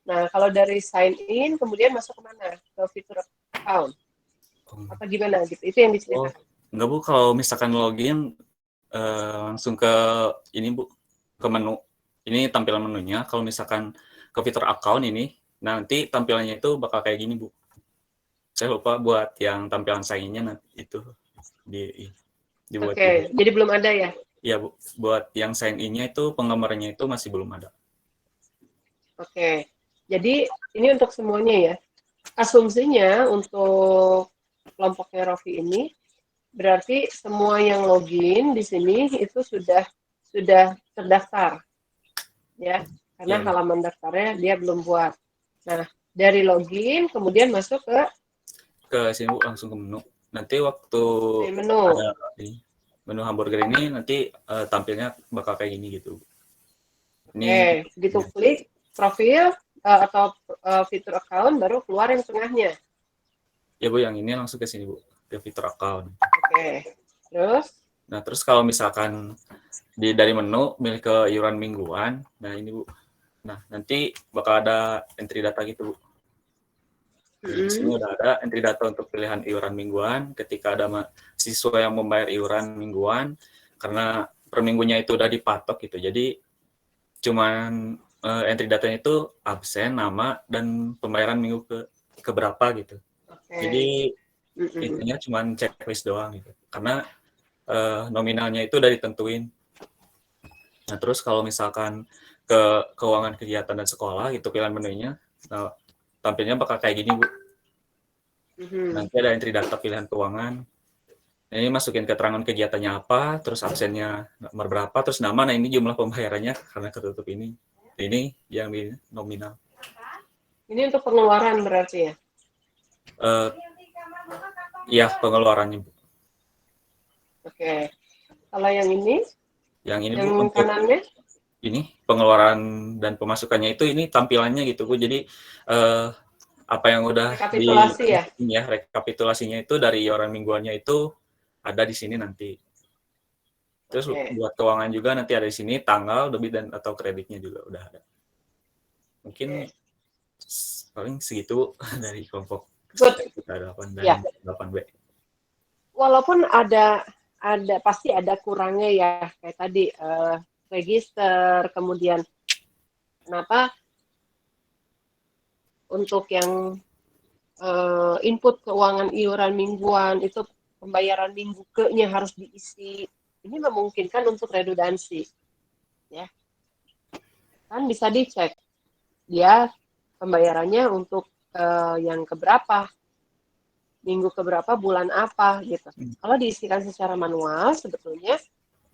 Nah, kalau dari sign in, kemudian masuk kemana? Ke fitur account? Apa gimana gitu? Itu yang diceritakan. Enggak, Bu, kalau misalkan login langsung ke ini, Bu, ke menu. Ini tampilan menunya. Kalau misalkan ke fitur account ini, nanti tampilannya itu bakal kayak gini, Bu. Saya lupa buat yang tampilan sign-in-nya nanti itu dibuat. Oke, jadi belum ada ya? Iya, Bu. Buat yang sign-in-nya itu penggambarannya itu masih belum ada. Oke. Jadi ini untuk semuanya ya. Asumsinya untuk kelompoknya Rofi ini berarti semua yang login di sini itu sudah terdaftar. Ya, karena halaman daftarnya dia belum buat. Nah, dari login kemudian masuk ke sini, Bu, langsung ke menu. Nanti waktu menu. ada menu hamburger ini nanti tampilnya bakal kayak gini gitu. Oke, begitu klik profil atau fitur account baru keluar yang tengahnya. Ya, Bu, yang ini langsung ke sini, Bu, ke fitur account. Oke. Terus? Nah, terus kalau misalkan dari menu milih ke iuran mingguan, nah ini, Bu. Nah, nanti bakal ada entry data gitu, Bu. Di sini udah ada entry data untuk pilihan iuran mingguan. Ketika ada siswa yang membayar iuran mingguan, karena per minggunya itu udah dipatok gitu. Jadi cuman entry datanya itu absen, nama, dan pembayaran minggu ke berapa gitu. Jadi intinya cuman checklist doang gitu. Karena nominalnya itu udah ditentuin. Nah, terus kalau misalkan ke keuangan kegiatan dan sekolah gitu pilihan menunya, nah, tampilnya bakal kayak gini, Bu. Nanti ada entry data pilihan keuangan. Ini masukin keterangan kegiatannya apa, terus absennya nomor berapa, terus nama. Nah, ini jumlah pembayarannya karena ketutup ini. Ini yang di nominal. Ini untuk pengeluaran berarti ya? Iya, pengeluarannya, Bu. Oke. Kalau yang ini? Yang ini, yang Bu, untuk kanannya? Ini pengeluaran dan pemasukannya itu ini tampilannya gitu, Bu. Jadi apa yang udah rekapitulasi ya? Rekapitulasinya itu dari iuran mingguannya itu ada di sini nanti. Terus buat keuangan juga nanti ada di sini tanggal, debit dan atau kreditnya juga udah ada. Mungkin paling segitu dari kelompok kita 8 dan 8B. Walaupun ada pasti ada kurangnya ya, kayak tadi register, kemudian kenapa untuk yang input keuangan iuran mingguan itu pembayaran minggu ke-nya harus diisi. Ini memungkinkan untuk redundansi, ya. Kan bisa dicek dia pembayarannya untuk yang keberapa, minggu keberapa, bulan apa gitu. Kalau diisikan secara manual sebetulnya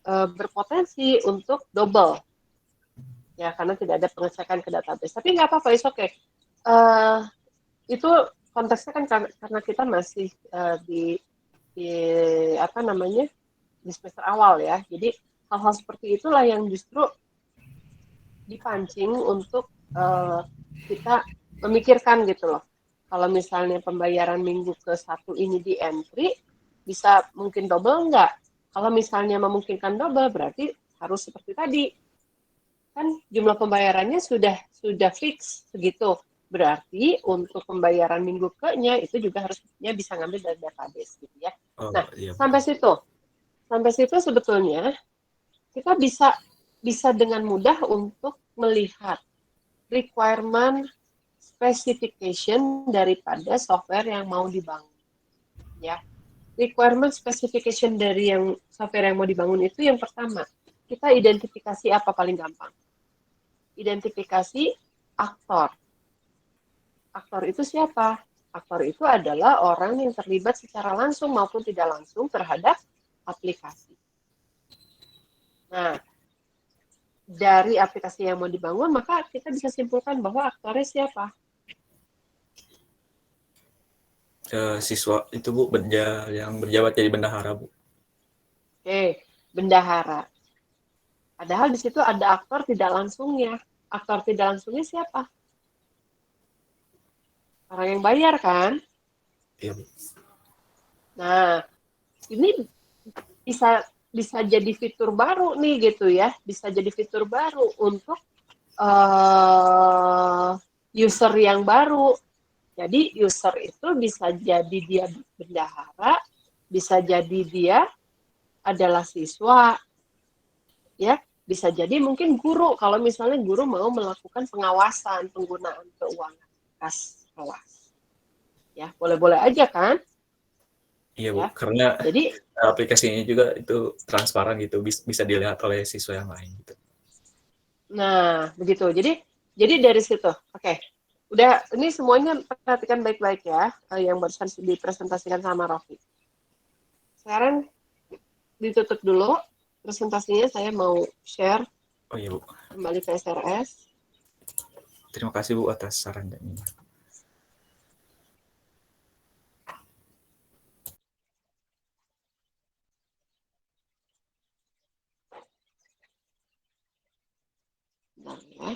berpotensi untuk double, ya, karena tidak ada pengecekan ke database. Tapi nggak apa-apa, it's okay. Itu konteksnya kan karena kita masih di apa namanya, di semester awal ya. Jadi hal-hal seperti itulah yang justru dipancing untuk kita memikirkan gitu loh. Kalau misalnya pembayaran minggu ke-1 ini di entry, bisa mungkin double nggak? Kalau misalnya memungkinkan double, berarti harus seperti tadi. Kan jumlah pembayarannya sudah fix segitu. Berarti untuk pembayaran minggu ke-nya itu juga harusnya bisa ngambil dari database gitu ya. Oh, Nah, iya. sampai situ sebetulnya kita bisa dengan mudah untuk melihat requirement specification daripada software yang mau dibangun. Ya, requirement specification dari yang software yang mau dibangun itu yang pertama, kita identifikasi apa paling gampang. Identifikasi aktor. Aktor itu siapa? Aktor itu adalah orang yang terlibat secara langsung maupun tidak langsung terhadap aplikasi. Nah, dari aplikasi yang mau dibangun, maka kita bisa simpulkan bahwa aktornya siapa? Siswa itu Bu yang berjabat jadi bendahara Bu. Oke, bendahara. Padahal di situ ada aktor tidak langsungnya. Aktor tidak langsungnya siapa? Orang yang bayar kan? Iya Bu. Nah, ini bisa jadi fitur baru nih gitu ya. Bisa jadi fitur baru untuk user yang baru. Jadi user itu bisa jadi dia bendahara, bisa jadi dia adalah siswa, ya, bisa jadi mungkin guru. Kalau misalnya guru mau melakukan pengawasan penggunaan keuangan kas kelas, ya boleh-boleh aja kan? Iya Bu, Ya. karena Jadi aplikasinya juga itu transparan gitu, bisa dilihat oleh siswa yang lain gitu. nah begitu. Jadi dari situ, oke. Udah, ini semuanya perhatikan baik-baik ya, yang barusan dipresentasikan sama Rofi. Sekarang ditutup dulu presentasinya, saya mau share Oh iya Bu. kembali ke SRS. Terima kasih Bu atas saran dan ini. Bentar ya.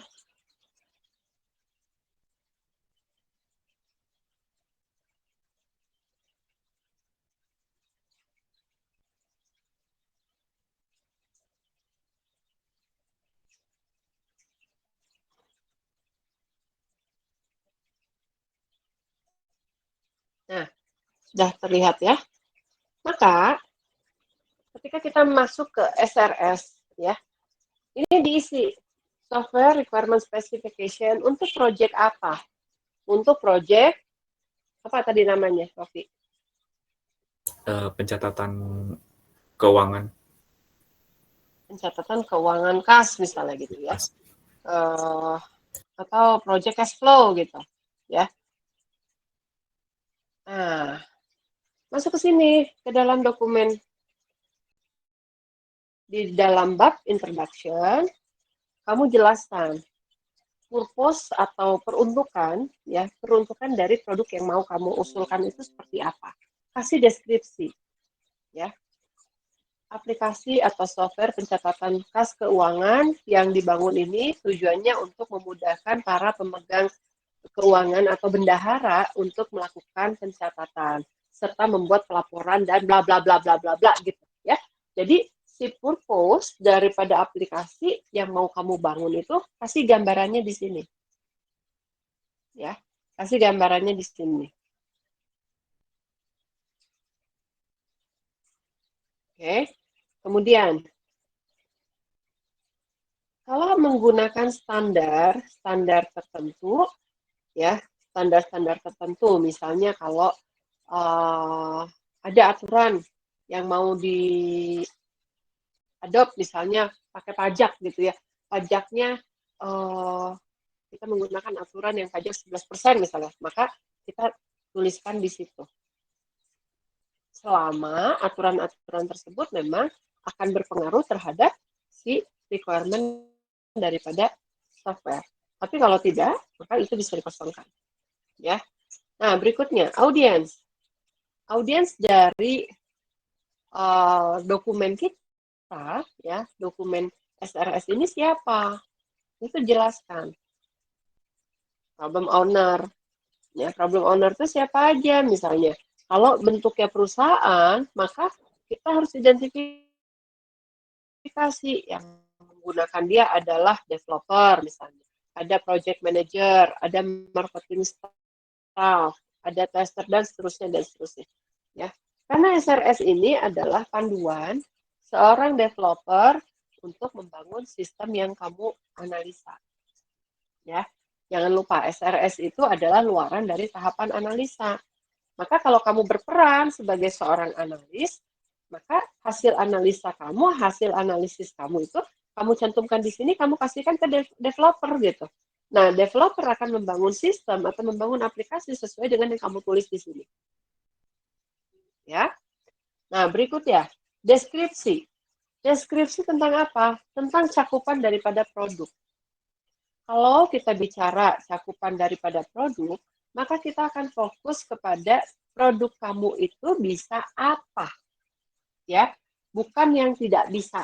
Nah, sudah terlihat ya. Maka ketika kita masuk ke SRS ya, ini diisi software requirement specification untuk project apa? Untuk project apa tadi namanya, Rofi? Pencatatan keuangan. Pencatatan keuangan kas misalnya gitu ya. Atau project cash flow gitu ya. Nah, masuk ke sini, ke dalam dokumen. Di dalam bab introduction, kamu jelaskan purpose atau peruntukan, ya, peruntukan dari produk yang mau kamu usulkan itu seperti apa. Kasih deskripsi, ya. Aplikasi atau software pencatatan kas keuangan yang dibangun ini tujuannya untuk memudahkan para pemegang keuangan atau bendahara untuk melakukan pencatatan serta membuat pelaporan dan bla bla bla bla bla bla gitu ya. Jadi si purpose daripada aplikasi yang mau kamu bangun itu kasih gambarannya di sini. Ya, kasih gambarannya di sini. Oke. Kemudian kalau menggunakan standar tertentu, ya, standar tertentu, misalnya kalau ada aturan yang mau diadopt, misalnya pakai pajak gitu ya, pajaknya kita menggunakan aturan yang pajak 11% misalnya, maka kita tuliskan di situ. Selama aturan-aturan tersebut memang akan berpengaruh terhadap si requirement daripada software. Tapi kalau tidak, maka itu bisa dikosongkan. Ya. Nah, berikutnya audience. Audience dari dokumen kita, ya, dokumen SRS ini siapa? Itu jelaskan. Problem owner. Ya, problem owner itu siapa aja misalnya. Kalau bentuknya perusahaan, maka kita harus identifikasi aplikasi yang menggunakan dia adalah developer misalnya, ada project manager, ada marketing staff, ada tester dan seterusnya ya. Karena SRS ini adalah panduan seorang developer untuk membangun sistem yang kamu analisa. Ya. Jangan lupa SRS itu adalah luaran dari tahapan analisa. Maka kalau kamu berperan sebagai seorang analis, maka hasil analisa kamu, hasil analisis kamu itu kamu cantumkan di sini, kamu kasihkan ke developer gitu. Nah, developer akan membangun sistem atau membangun aplikasi sesuai dengan yang kamu tulis di sini. Ya. Nah, berikut ya, deskripsi. Deskripsi tentang apa? Tentang cakupan daripada produk. Kalau kita bicara cakupan daripada produk, maka kita akan fokus kepada produk kamu itu bisa apa. Ya, bukan yang tidak bisa.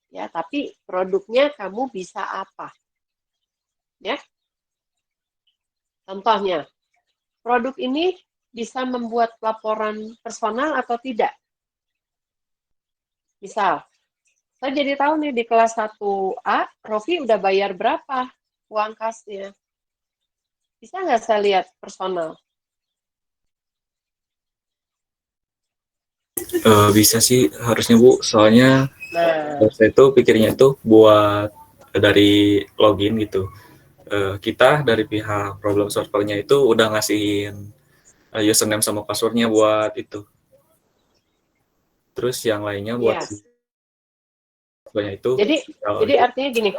Ya, tapi produknya kamu bisa apa. Ya. Contohnya, produk ini bisa membuat laporan personal atau tidak? Misal, saya jadi tahu nih di kelas 1A, Rofi udah bayar berapa uang kasnya. Bisa nggak saya lihat personal? Bisa sih harusnya Bu, soalnya Nah, saya tuh pikirnya tuh buat dari login gitu. Kita dari pihak problem solvernya itu udah ngasihin username sama passwordnya buat itu. Terus yang lainnya buat yes. itu. Jadi artinya gini,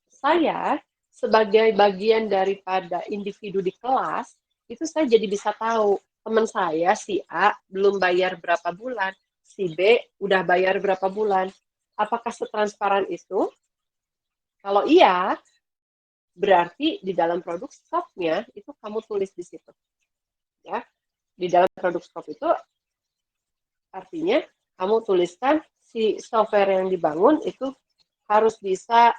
saya sebagai bagian daripada individu di kelas, itu saya jadi bisa tahu teman saya si A belum bayar berapa bulan, si B udah bayar berapa bulan. Apakah setransparan itu? Kalau iya, berarti di dalam produk scope-nya itu kamu tulis di situ. Ya. Di dalam produk scope itu artinya kamu tuliskan si software yang dibangun itu harus bisa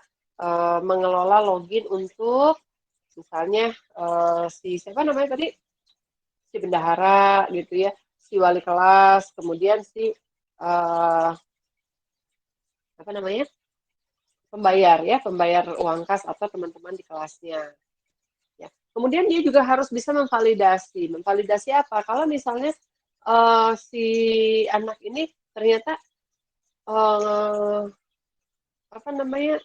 mengelola login untuk misalnya si siapa namanya tadi, si bendahara gitu ya, si wali kelas, kemudian si apa namanya, pembayar ya, pembayar uang kas atau teman-teman di kelasnya. Ya. Kemudian dia juga harus bisa memvalidasi. Memvalidasi apa? Kalau misalnya si anak ini ternyata apa namanya,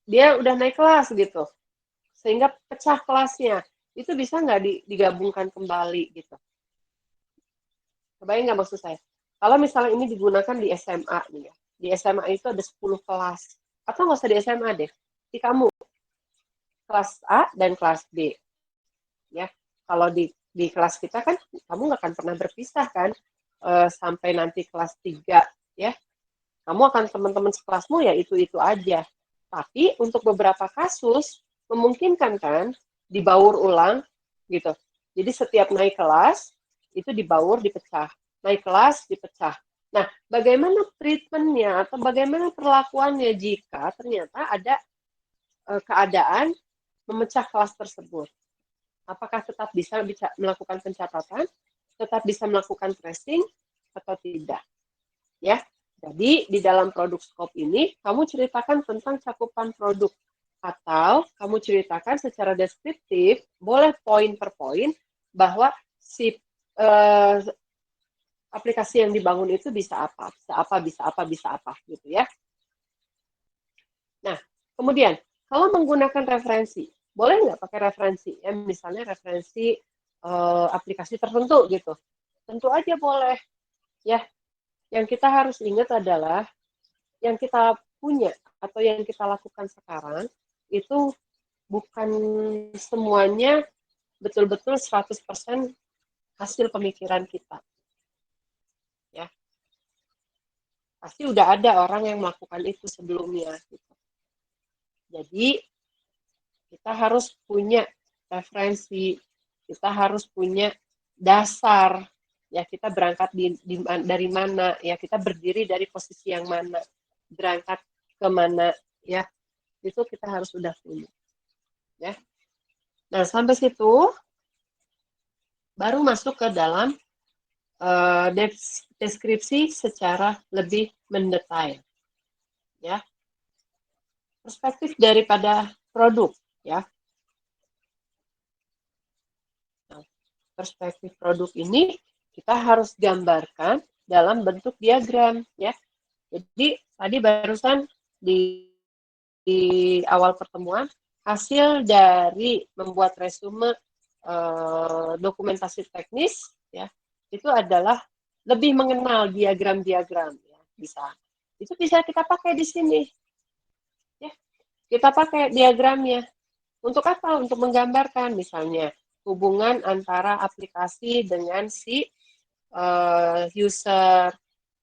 dia udah naik kelas gitu, sehingga pecah kelasnya, itu bisa nggak digabungkan kembali gitu? Kebayang nggak maksud saya? Kalau misalnya ini digunakan di SMA nih ya, di SMA itu ada 10 kelas, atau nggak usah di SMA deh, di kamu kelas A dan kelas B, ya. Kalau di kelas kita kan kamu nggak akan pernah berpisah kan, sampai nanti kelas 3 ya, kamu akan teman-teman sekelasmu ya itu aja. Tapi untuk beberapa kasus memungkinkan kan dibaur ulang gitu. Jadi setiap naik kelas itu dibaur, dipecah. Naik kelas, dipecah. Nah, bagaimana treatmentnya atau bagaimana perlakuannya jika ternyata ada keadaan memecah kelas tersebut? Apakah tetap bisa melakukan pencatatan, tetap bisa melakukan tracing, atau tidak? Ya, jadi di dalam produk scope ini, kamu ceritakan tentang cakupan produk. Atau kamu ceritakan secara deskriptif, boleh poin per poin, bahwa si aplikasi yang dibangun itu bisa apa, gitu ya. Nah, kemudian, kalau menggunakan referensi, boleh nggak pakai referensi? Ya, misalnya referensi aplikasi tertentu gitu. Tentu aja boleh. Ya, yang kita harus ingat adalah yang kita punya atau yang kita lakukan sekarang itu bukan semuanya betul-betul 100% hasil pemikiran kita. Ya. Pasti udah ada orang yang melakukan itu sebelumnya. Gitu. Jadi kita harus punya referensi, kita harus punya dasar. Ya, kita berangkat dari mana, ya kita berdiri dari posisi yang mana, berangkat ke mana, ya itu kita harus sudah punya. Ya. Nah, sampai situ baru masuk ke dalam deskripsi secara lebih mendetail. ya. Perspektif daripada produk, ya. Nah, perspektif produk ini kita harus gambarkan dalam bentuk diagram, ya. Jadi tadi barusan di awal pertemuan, hasil dari membuat resume dokumentasi teknis, ya, itu adalah lebih mengenal diagram-diagram, ya, itu bisa kita pakai di sini, ya, kita pakai diagramnya untuk apa? Untuk menggambarkan misalnya hubungan antara aplikasi dengan si user,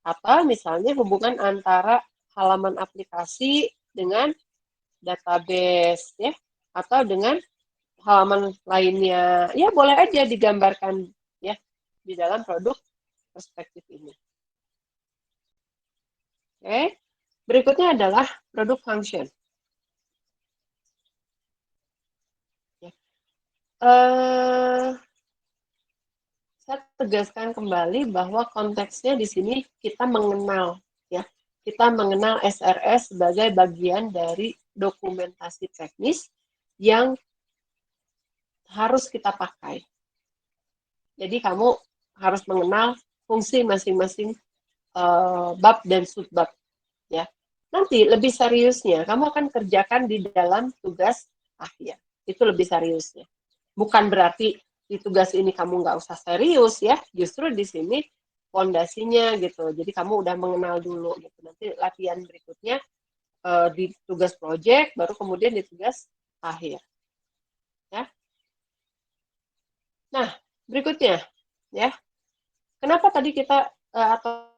atau misalnya hubungan antara halaman aplikasi dengan database, ya, atau dengan halaman lainnya, ya boleh aja digambarkan, ya, di dalam produk perspektif ini. Oke, berikutnya adalah produk function. Ya. Saya tegaskan kembali bahwa konteksnya di sini kita mengenal, ya, kita mengenal SRS sebagai bagian dari dokumentasi teknis yang harus kita pakai. Jadi kamu harus mengenal fungsi masing-masing bab dan subbab, ya. Nanti lebih seriusnya kamu akan kerjakan di dalam tugas akhir. Itu lebih seriusnya. Bukan berarti di tugas ini kamu nggak usah serius, ya. Justru di sini fondasinya gitu. Jadi kamu udah mengenal dulu gitu. Nanti latihan berikutnya di tugas project, baru kemudian di tugas akhir, ya. Nah, berikutnya, ya. Kenapa tadi kita atau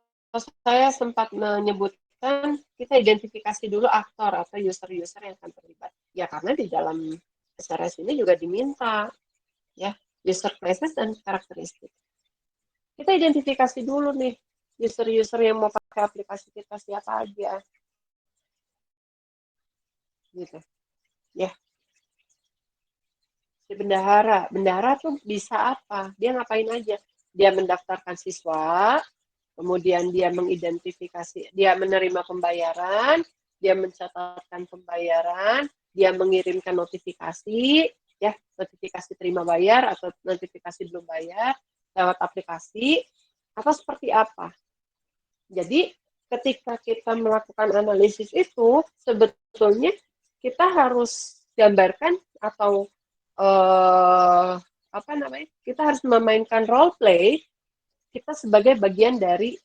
saya sempat menyebutkan kita identifikasi dulu aktor atau user-user yang akan terlibat. Ya, karena di dalam SRS ini juga diminta, ya, user classes dan karakteristik. Kita identifikasi dulu nih user-user yang mau pakai aplikasi kita siapa aja, gitu, ya. Si bendahara tuh bisa apa? Dia ngapain aja? Dia mendaftarkan siswa, kemudian dia mengidentifikasi, dia menerima pembayaran, dia mencatatkan pembayaran, dia mengirimkan notifikasi, ya, notifikasi terima bayar atau notifikasi belum bayar lewat aplikasi, atau seperti apa. Jadi ketika kita melakukan analisis itu, sebetulnya kita harus gambarkan atau apa namanya? Kita harus memainkan role play kita sebagai bagian dari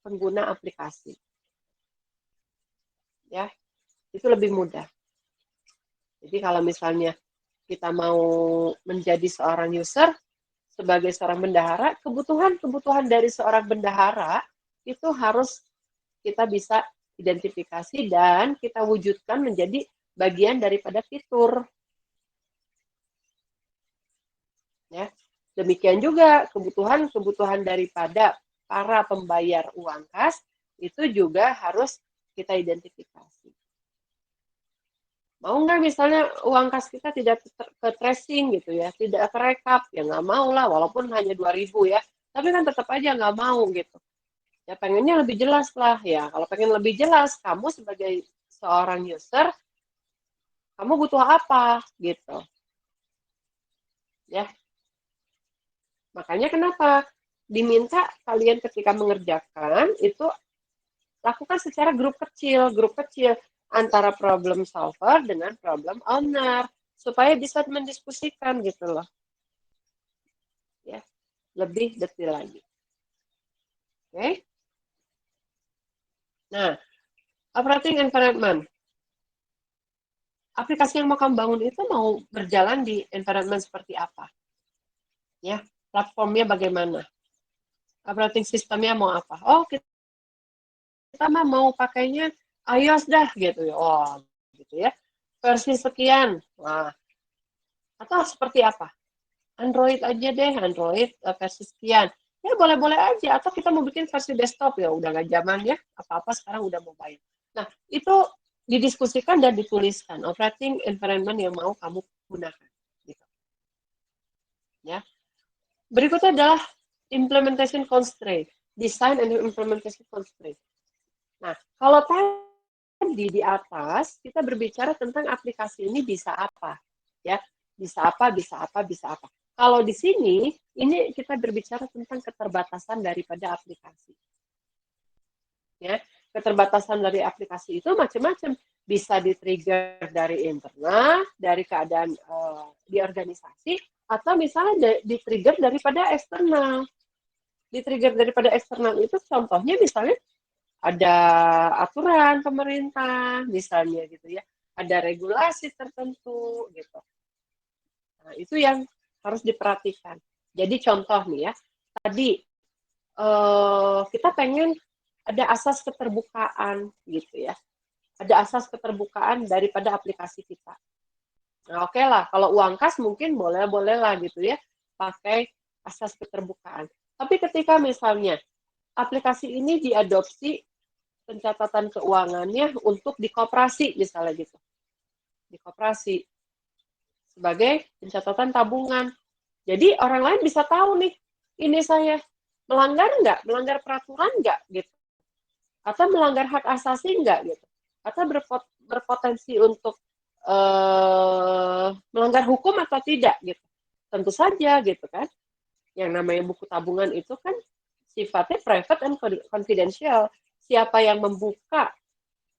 pengguna aplikasi. Ya, itu lebih mudah. Jadi kalau misalnya kita mau menjadi seorang user sebagai seorang bendahara, kebutuhan dari seorang bendahara itu harus kita bisa identifikasi dan kita wujudkan menjadi bagian daripada fitur. Ya. Demikian juga kebutuhan daripada para pembayar uang kas itu juga harus kita identifikasi. Mau nggak misalnya uang kas kita tidak ke tracing gitu ya, tidak terekap, ya nggak mau lah, walaupun hanya 2.000 ya, tapi kan tetap aja nggak mau gitu. Ya pengennya lebih jelas lah, ya kalau pengen lebih jelas, kamu sebagai seorang user, kamu butuh apa gitu. Ya. Makanya kenapa diminta kalian ketika mengerjakan itu lakukan secara grup kecil antara problem solver dengan problem owner supaya bisa mendiskusikan gitu loh. Ya, lebih detail lagi. Oke. Nah, operating environment. Aplikasi yang mau kamu bangun itu mau berjalan di environment seperti apa? Ya, platformnya bagaimana? Operating sistemnya mau apa? Oh, kita mah mau pakainya iOS dah gitu ya. Oh, gitu ya. Versi sekian. Nah, atau seperti apa? Android aja deh, Android versi sekian. Ya boleh-boleh aja. Atau kita mau bikin versi desktop ya, udah nggak zaman ya. Apa-apa sekarang udah mobile. Nah, itu didiskusikan dan dituliskan operating environment yang mau kamu gunakan. Gitu. Ya. Berikutnya adalah implementation constraint, design and implementation constraint. Nah, kalau di atas kita berbicara tentang aplikasi ini bisa apa, ya, bisa apa, bisa apa, bisa apa. Kalau di sini ini kita berbicara tentang keterbatasan daripada aplikasi. Ya, keterbatasan dari aplikasi itu macam-macam, bisa di-trigger dari internal, dari keadaan di organisasi, atau misalnya di-trigger daripada eksternal. Di-trigger daripada eksternal itu contohnya misalnya ada aturan pemerintah misalnya gitu ya, ada regulasi tertentu gitu. Nah, itu yang harus diperhatikan. Jadi contoh nih ya, tadi kita pengen ada asas keterbukaan gitu ya. Ada asas keterbukaan daripada aplikasi kita. Nah, oke lah, kalau uang kas mungkin boleh-boleh lah gitu ya, pakai asas keterbukaan. Tapi ketika misalnya aplikasi ini diadopsi pencatatan keuangannya untuk di koperasi misalnya gitu. Di koperasi sebagai pencatatan tabungan. Jadi orang lain bisa tahu nih, ini saya melanggar nggak, melanggar peraturan nggak gitu. Atau melanggar hak asasi nggak gitu. Atau berpotensi untuk melanggar hukum atau tidak gitu. Tentu saja gitu kan. Yang namanya buku tabungan itu kan sifatnya private and confidential. Siapa yang membuka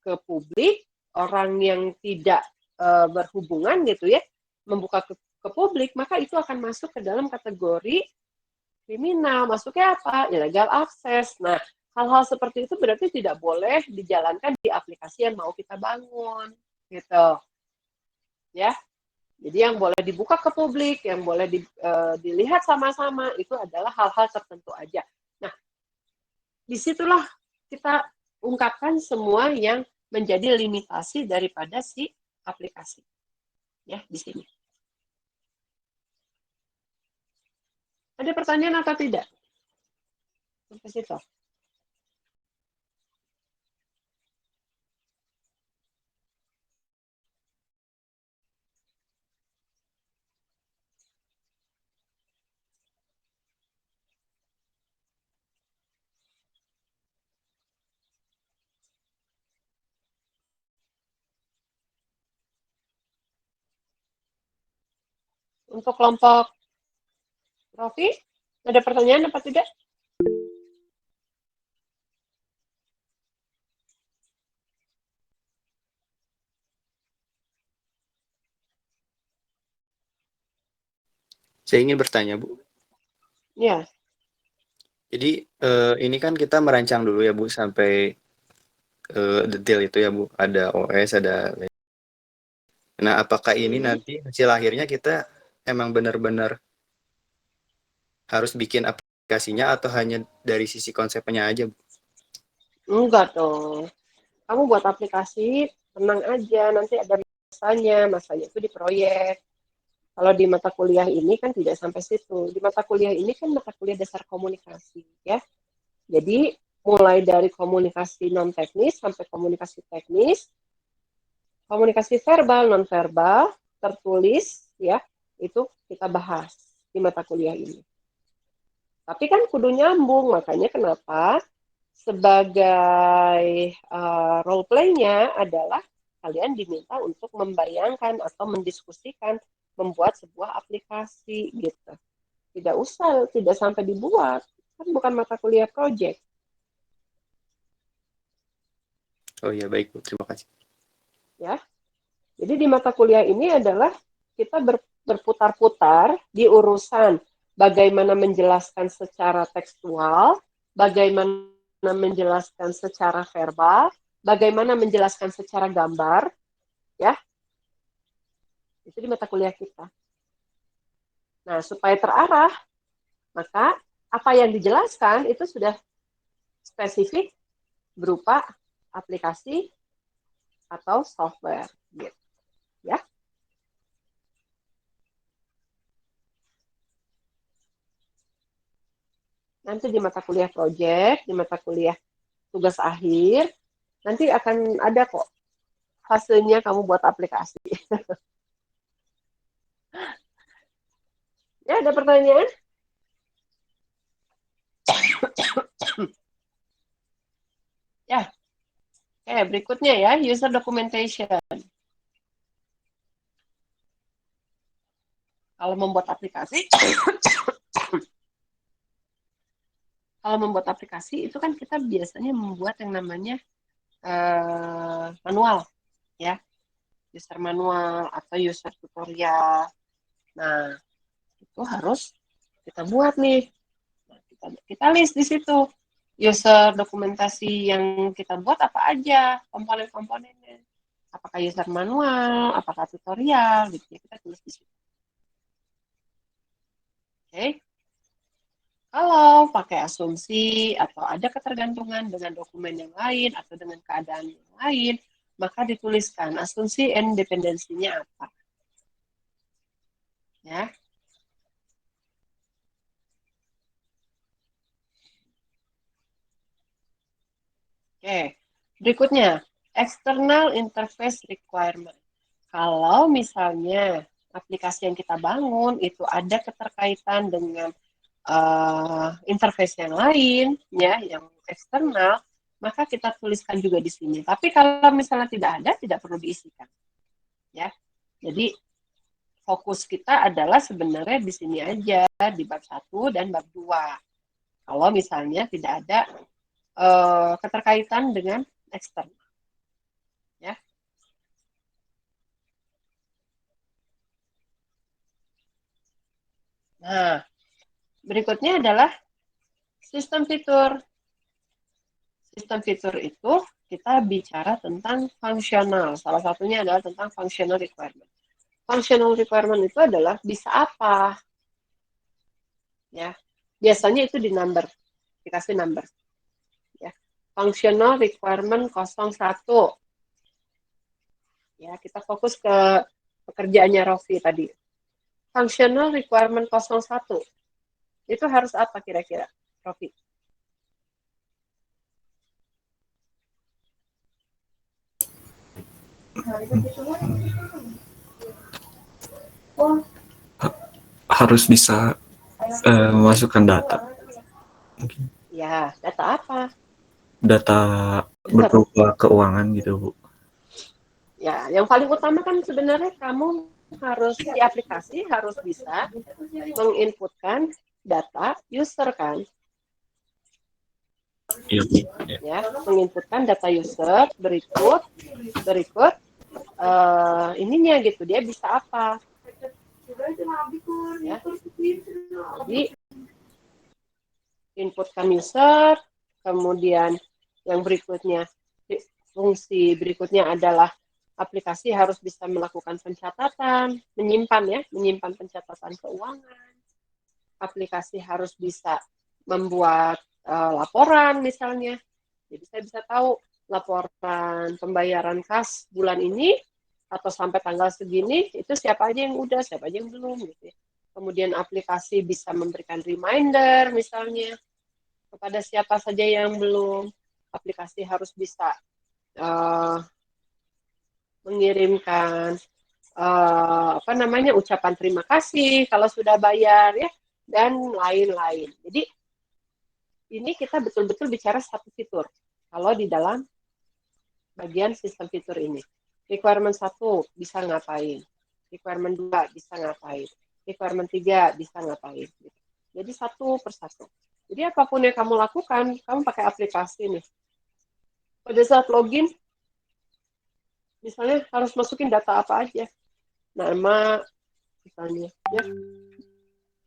ke publik, orang yang tidak berhubungan gitu ya, membuka ke publik, maka itu akan masuk ke dalam kategori kriminal. Masuknya apa? Illegal access. Nah, hal-hal seperti itu berarti tidak boleh dijalankan di aplikasi yang mau kita bangun, gitu. Ya, jadi yang boleh dibuka ke publik, yang boleh dilihat sama-sama itu adalah hal-hal tertentu aja. Nah, disitulah kita ungkapkan semua yang menjadi limitasi daripada si aplikasi. Ya, di sini. Ada pertanyaan atau tidak? Sampai situ. Untuk kelompok Rofi, ada pertanyaan apa tidak? Saya ingin bertanya, Bu. Ya. Jadi ini kan kita merancang dulu ya, Bu, sampai detail itu ya, Bu. Ada OS, ada. Nah, apakah ini nanti hasil akhirnya kita emang benar-benar harus bikin aplikasinya atau hanya dari sisi konsepnya aja, Bu? Enggak dong. Kamu buat aplikasi, tenang aja, nanti ada masanya itu di proyek. Kalau di mata kuliah ini kan tidak sampai situ. Di mata kuliah ini kan mata kuliah dasar komunikasi, ya. Jadi mulai dari komunikasi non teknis sampai komunikasi teknis, komunikasi verbal, non verbal, tertulis, ya, itu kita bahas di mata kuliah ini. Tapi kan kudu nyambung, makanya kenapa sebagai role play-nya adalah kalian diminta untuk membayangkan atau mendiskusikan membuat sebuah aplikasi gitu. Tidak usah, tidak sampai dibuat. Kan bukan mata kuliah project. Oh iya, baik, Bu. Terima kasih. Ya. Jadi di mata kuliah ini adalah kita berputar-putar di urusan bagaimana menjelaskan secara tekstual, bagaimana menjelaskan secara verbal, bagaimana menjelaskan secara gambar, ya. Itu di mata kuliah kita. Nah, supaya terarah, maka apa yang dijelaskan itu sudah spesifik berupa aplikasi atau software, gitu. Ya. Nanti di mata kuliah project, di mata kuliah tugas akhir, nanti akan ada kok hasilnya kamu buat aplikasi. Ya, ada pertanyaan? Ya. Oke, berikutnya ya, user documentation. Kalau membuat aplikasi, itu kan kita biasanya membuat yang namanya manual, ya, user manual atau user tutorial. Nah, itu harus kita buat nih. Nah, kita list di situ user dokumentasi yang kita buat apa aja komponen-komponennya. Apakah user manual, apakah tutorial, gitu ya, kita tulis di situ. Oke. Kalau pakai asumsi atau ada ketergantungan dengan dokumen yang lain atau dengan keadaan yang lain, maka dituliskan asumsi and dependensinya apa. Ya. Oke, berikutnya external interface requirement. Kalau misalnya aplikasi yang kita bangun itu ada keterkaitan dengan interface yang lain, ya, yang eksternal, maka kita tuliskan juga di sini. Tapi kalau misalnya tidak ada, tidak perlu diisikan, ya. Jadi fokus kita adalah sebenarnya di sini aja di bab 1 dan bab 2. Kalau misalnya tidak ada keterkaitan dengan eksternal, ya. Nah, berikutnya adalah sistem fitur. Sistem fitur itu kita bicara tentang fungsional. Salah satunya adalah tentang functional requirement. Functional requirement itu adalah bisa apa? Ya, biasanya itu di number, dikasih number. Ya, functional requirement 01. Ya, kita fokus ke pekerjaannya Rofi tadi. Functional requirement 01. Itu harus apa kira-kira, Rofi? Harus bisa memasukkan data. Ya, data apa? Data berupa keuangan gitu, Bu. Ya, yang paling utama kan sebenarnya kamu harus di aplikasi harus bisa menginputkan data user kan. Iya, Bu. Ya, menginputkan data user berikut ininya gitu, dia bisa apa. Ya. Jadi inputkan user, kemudian yang berikutnya fungsi berikutnya adalah aplikasi harus bisa melakukan pencatatan, menyimpan pencatatan keuangan. Aplikasi harus bisa membuat laporan misalnya. Jadi saya bisa tahu laporan pembayaran kas bulan ini atau sampai tanggal segini itu siapa aja yang udah, siapa aja yang belum gitu ya. Kemudian aplikasi bisa memberikan reminder misalnya kepada siapa saja yang belum. Aplikasi harus bisa mengirimkan ucapan terima kasih kalau sudah bayar ya, dan lain-lain. Jadi ini kita betul-betul bicara satu fitur kalau di dalam bagian sistem fitur ini. Requirement 1 bisa ngapain, requirement 2 bisa ngapain, requirement 3 bisa ngapain. Jadi satu persatu. Jadi apapun yang kamu lakukan, kamu pakai aplikasi nih. Pada saat login, misalnya harus masukin data apa aja. Nama, misalnya, ya,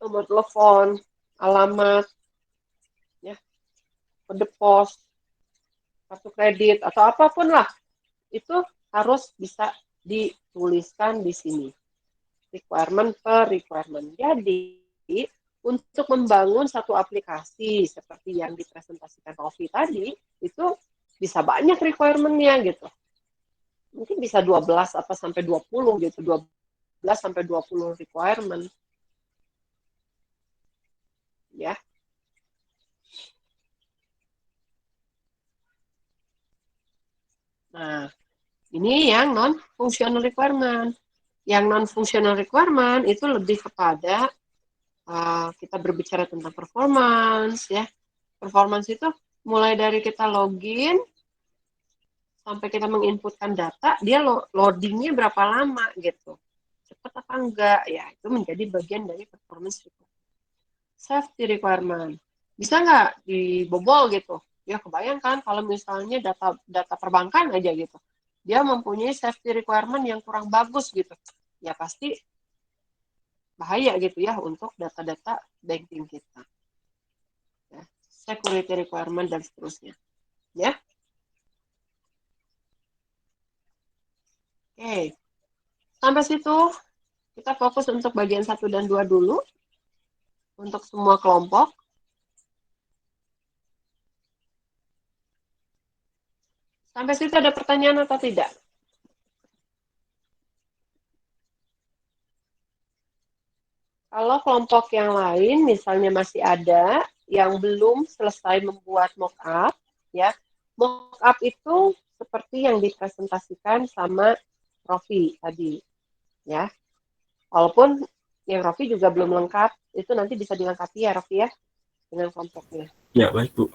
nomor telepon, alamat, ya, kode pos, kartu kredit, atau apapun lah. Itu harus bisa dituliskan di sini. Requirement per requirement. Jadi, untuk membangun satu aplikasi seperti yang dipresentasikan Rofi tadi, itu bisa banyak requirement-nya gitu. Mungkin bisa 12 apa sampai 20 gitu, 12 sampai 20 requirement. Ya. Nah, ini yang non-functional requirement. Yang non-functional requirement itu lebih kepada kita berbicara tentang performance, ya. Performance itu mulai dari kita login sampai kita menginputkan data, dia loadingnya berapa lama gitu. Cepat apa enggak? Ya, itu menjadi bagian dari performance requirement. Safety requirement. Bisa nggak dibobol gitu? Ya, kebayangkan kalau misalnya data perbankan aja gitu. Dia mempunyai safety requirement yang kurang bagus gitu. Ya, pasti bahaya gitu ya untuk data-data banking kita. Ya, security requirement dan seterusnya. Ya. Oke. Sampai situ kita fokus untuk bagian 1 dan 2 dulu. Untuk semua kelompok. Sampai situ ada pertanyaan atau tidak? Kalau kelompok yang lain, misalnya masih ada yang belum selesai membuat mock-up, ya, mock-up itu seperti yang dipresentasikan sama Rofi tadi, ya. Walaupun yang Rofi juga belum lengkap, itu nanti bisa dilengkapi ya Rofi ya, dengan kelompoknya. Ya, baik Bu.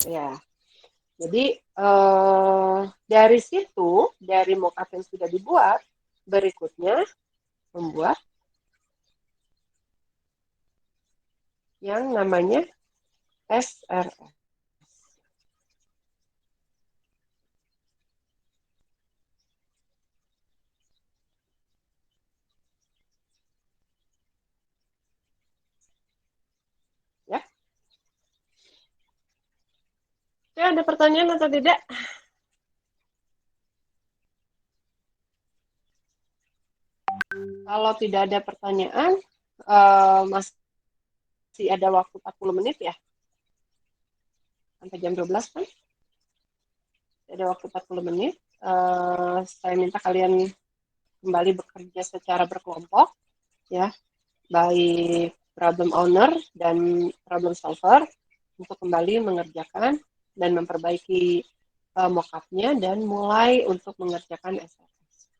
Ya, jadi dari situ, dari mock-up yang sudah dibuat, berikutnya membuat yang namanya SRS. Ya. Ya, ada pertanyaan atau tidak? Kalau tidak ada pertanyaan, masih ada waktu 40 menit ya? Sampai jam 12 kan? Ada waktu 40 menit. Saya minta kalian kembali bekerja secara berkelompok, ya, baik problem owner dan problem solver, untuk kembali mengerjakan dan memperbaiki mock-up-nya dan mulai untuk mengerjakan SRS.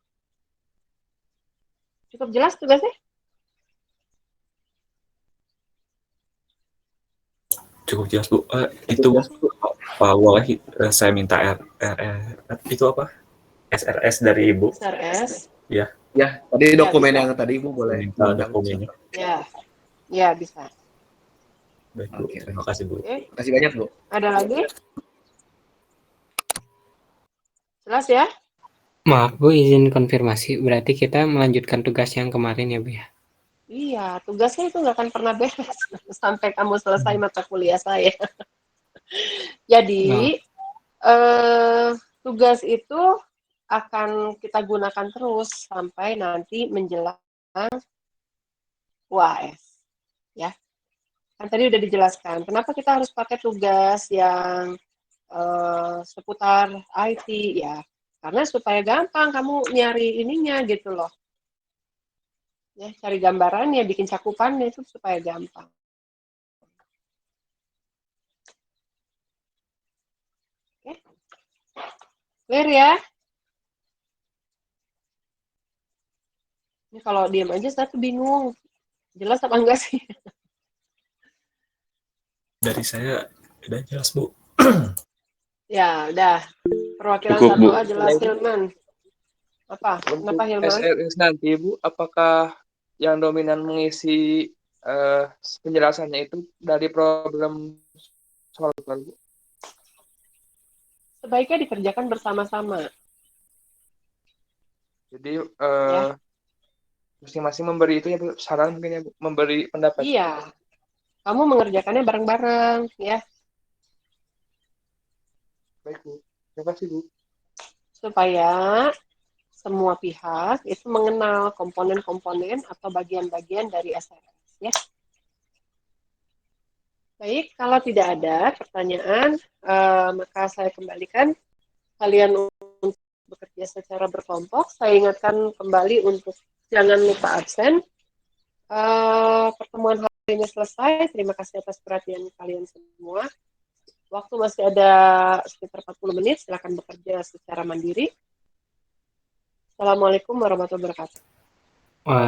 Cukup jelas tugasnya? Cukup jelas Bu. Itu boleh saya minta itu apa? SRS dari Ibu. SRS. Ya. Ya, tadi dokumen bisa. yang tadi Ibu boleh Minta undang. dokumennya. Ya bisa. Baik Bu. Oke. Terima kasih Bu. Oke. Terima kasih banyak Bu. Ada lagi? Jelas ya? Maaf Bu, izin konfirmasi. Berarti kita melanjutkan tugas yang kemarin ya Bu ya? Iya, tugasnya itu nggak akan pernah beres sampai kamu selesai mata kuliah saya. Jadi, tugas itu akan kita gunakan terus sampai nanti menjelang UAS. Ya. Kan tadi udah dijelaskan, kenapa kita harus pakai tugas yang seputar IT, ya. Karena supaya gampang kamu nyari ininya gitu loh. Ya, cari gambarannya, bikin cakupannya itu supaya gampang. Oke. Clear ya? Ini kalau diam aja saya tuh bingung. Jelas apa enggak sih? Dari saya udah jelas Bu. Ya, udah. Perwakilan Cukup, Bu. 1A jelas Hilman. Apa? Kenapa Hilman? SRS nanti, Bu, apakah yang dominan mengisi penjelasannya itu dari problem solver, Bu? Sebaiknya dikerjakan bersama-sama. Jadi Ya. masing-masing memberi itu ya, Bu, saran mungkin ya, Bu, memberi pendapat. Iya. Kamu mengerjakannya bareng-bareng, ya. Baik, Bu. Terima kasih, Bu. Supaya semua pihak itu mengenal komponen-komponen atau bagian-bagian dari SRS, ya. Baik, kalau tidak ada pertanyaan, maka saya kembalikan kalian untuk bekerja secara berkelompok. Saya ingatkan kembali untuk jangan lupa absen. Pertemuan hari ini selesai. Terima kasih atas perhatian kalian semua. Waktu masih ada sekitar 40 menit. Silakan bekerja secara mandiri. Assalamualaikum warahmatullahi wabarakatuh.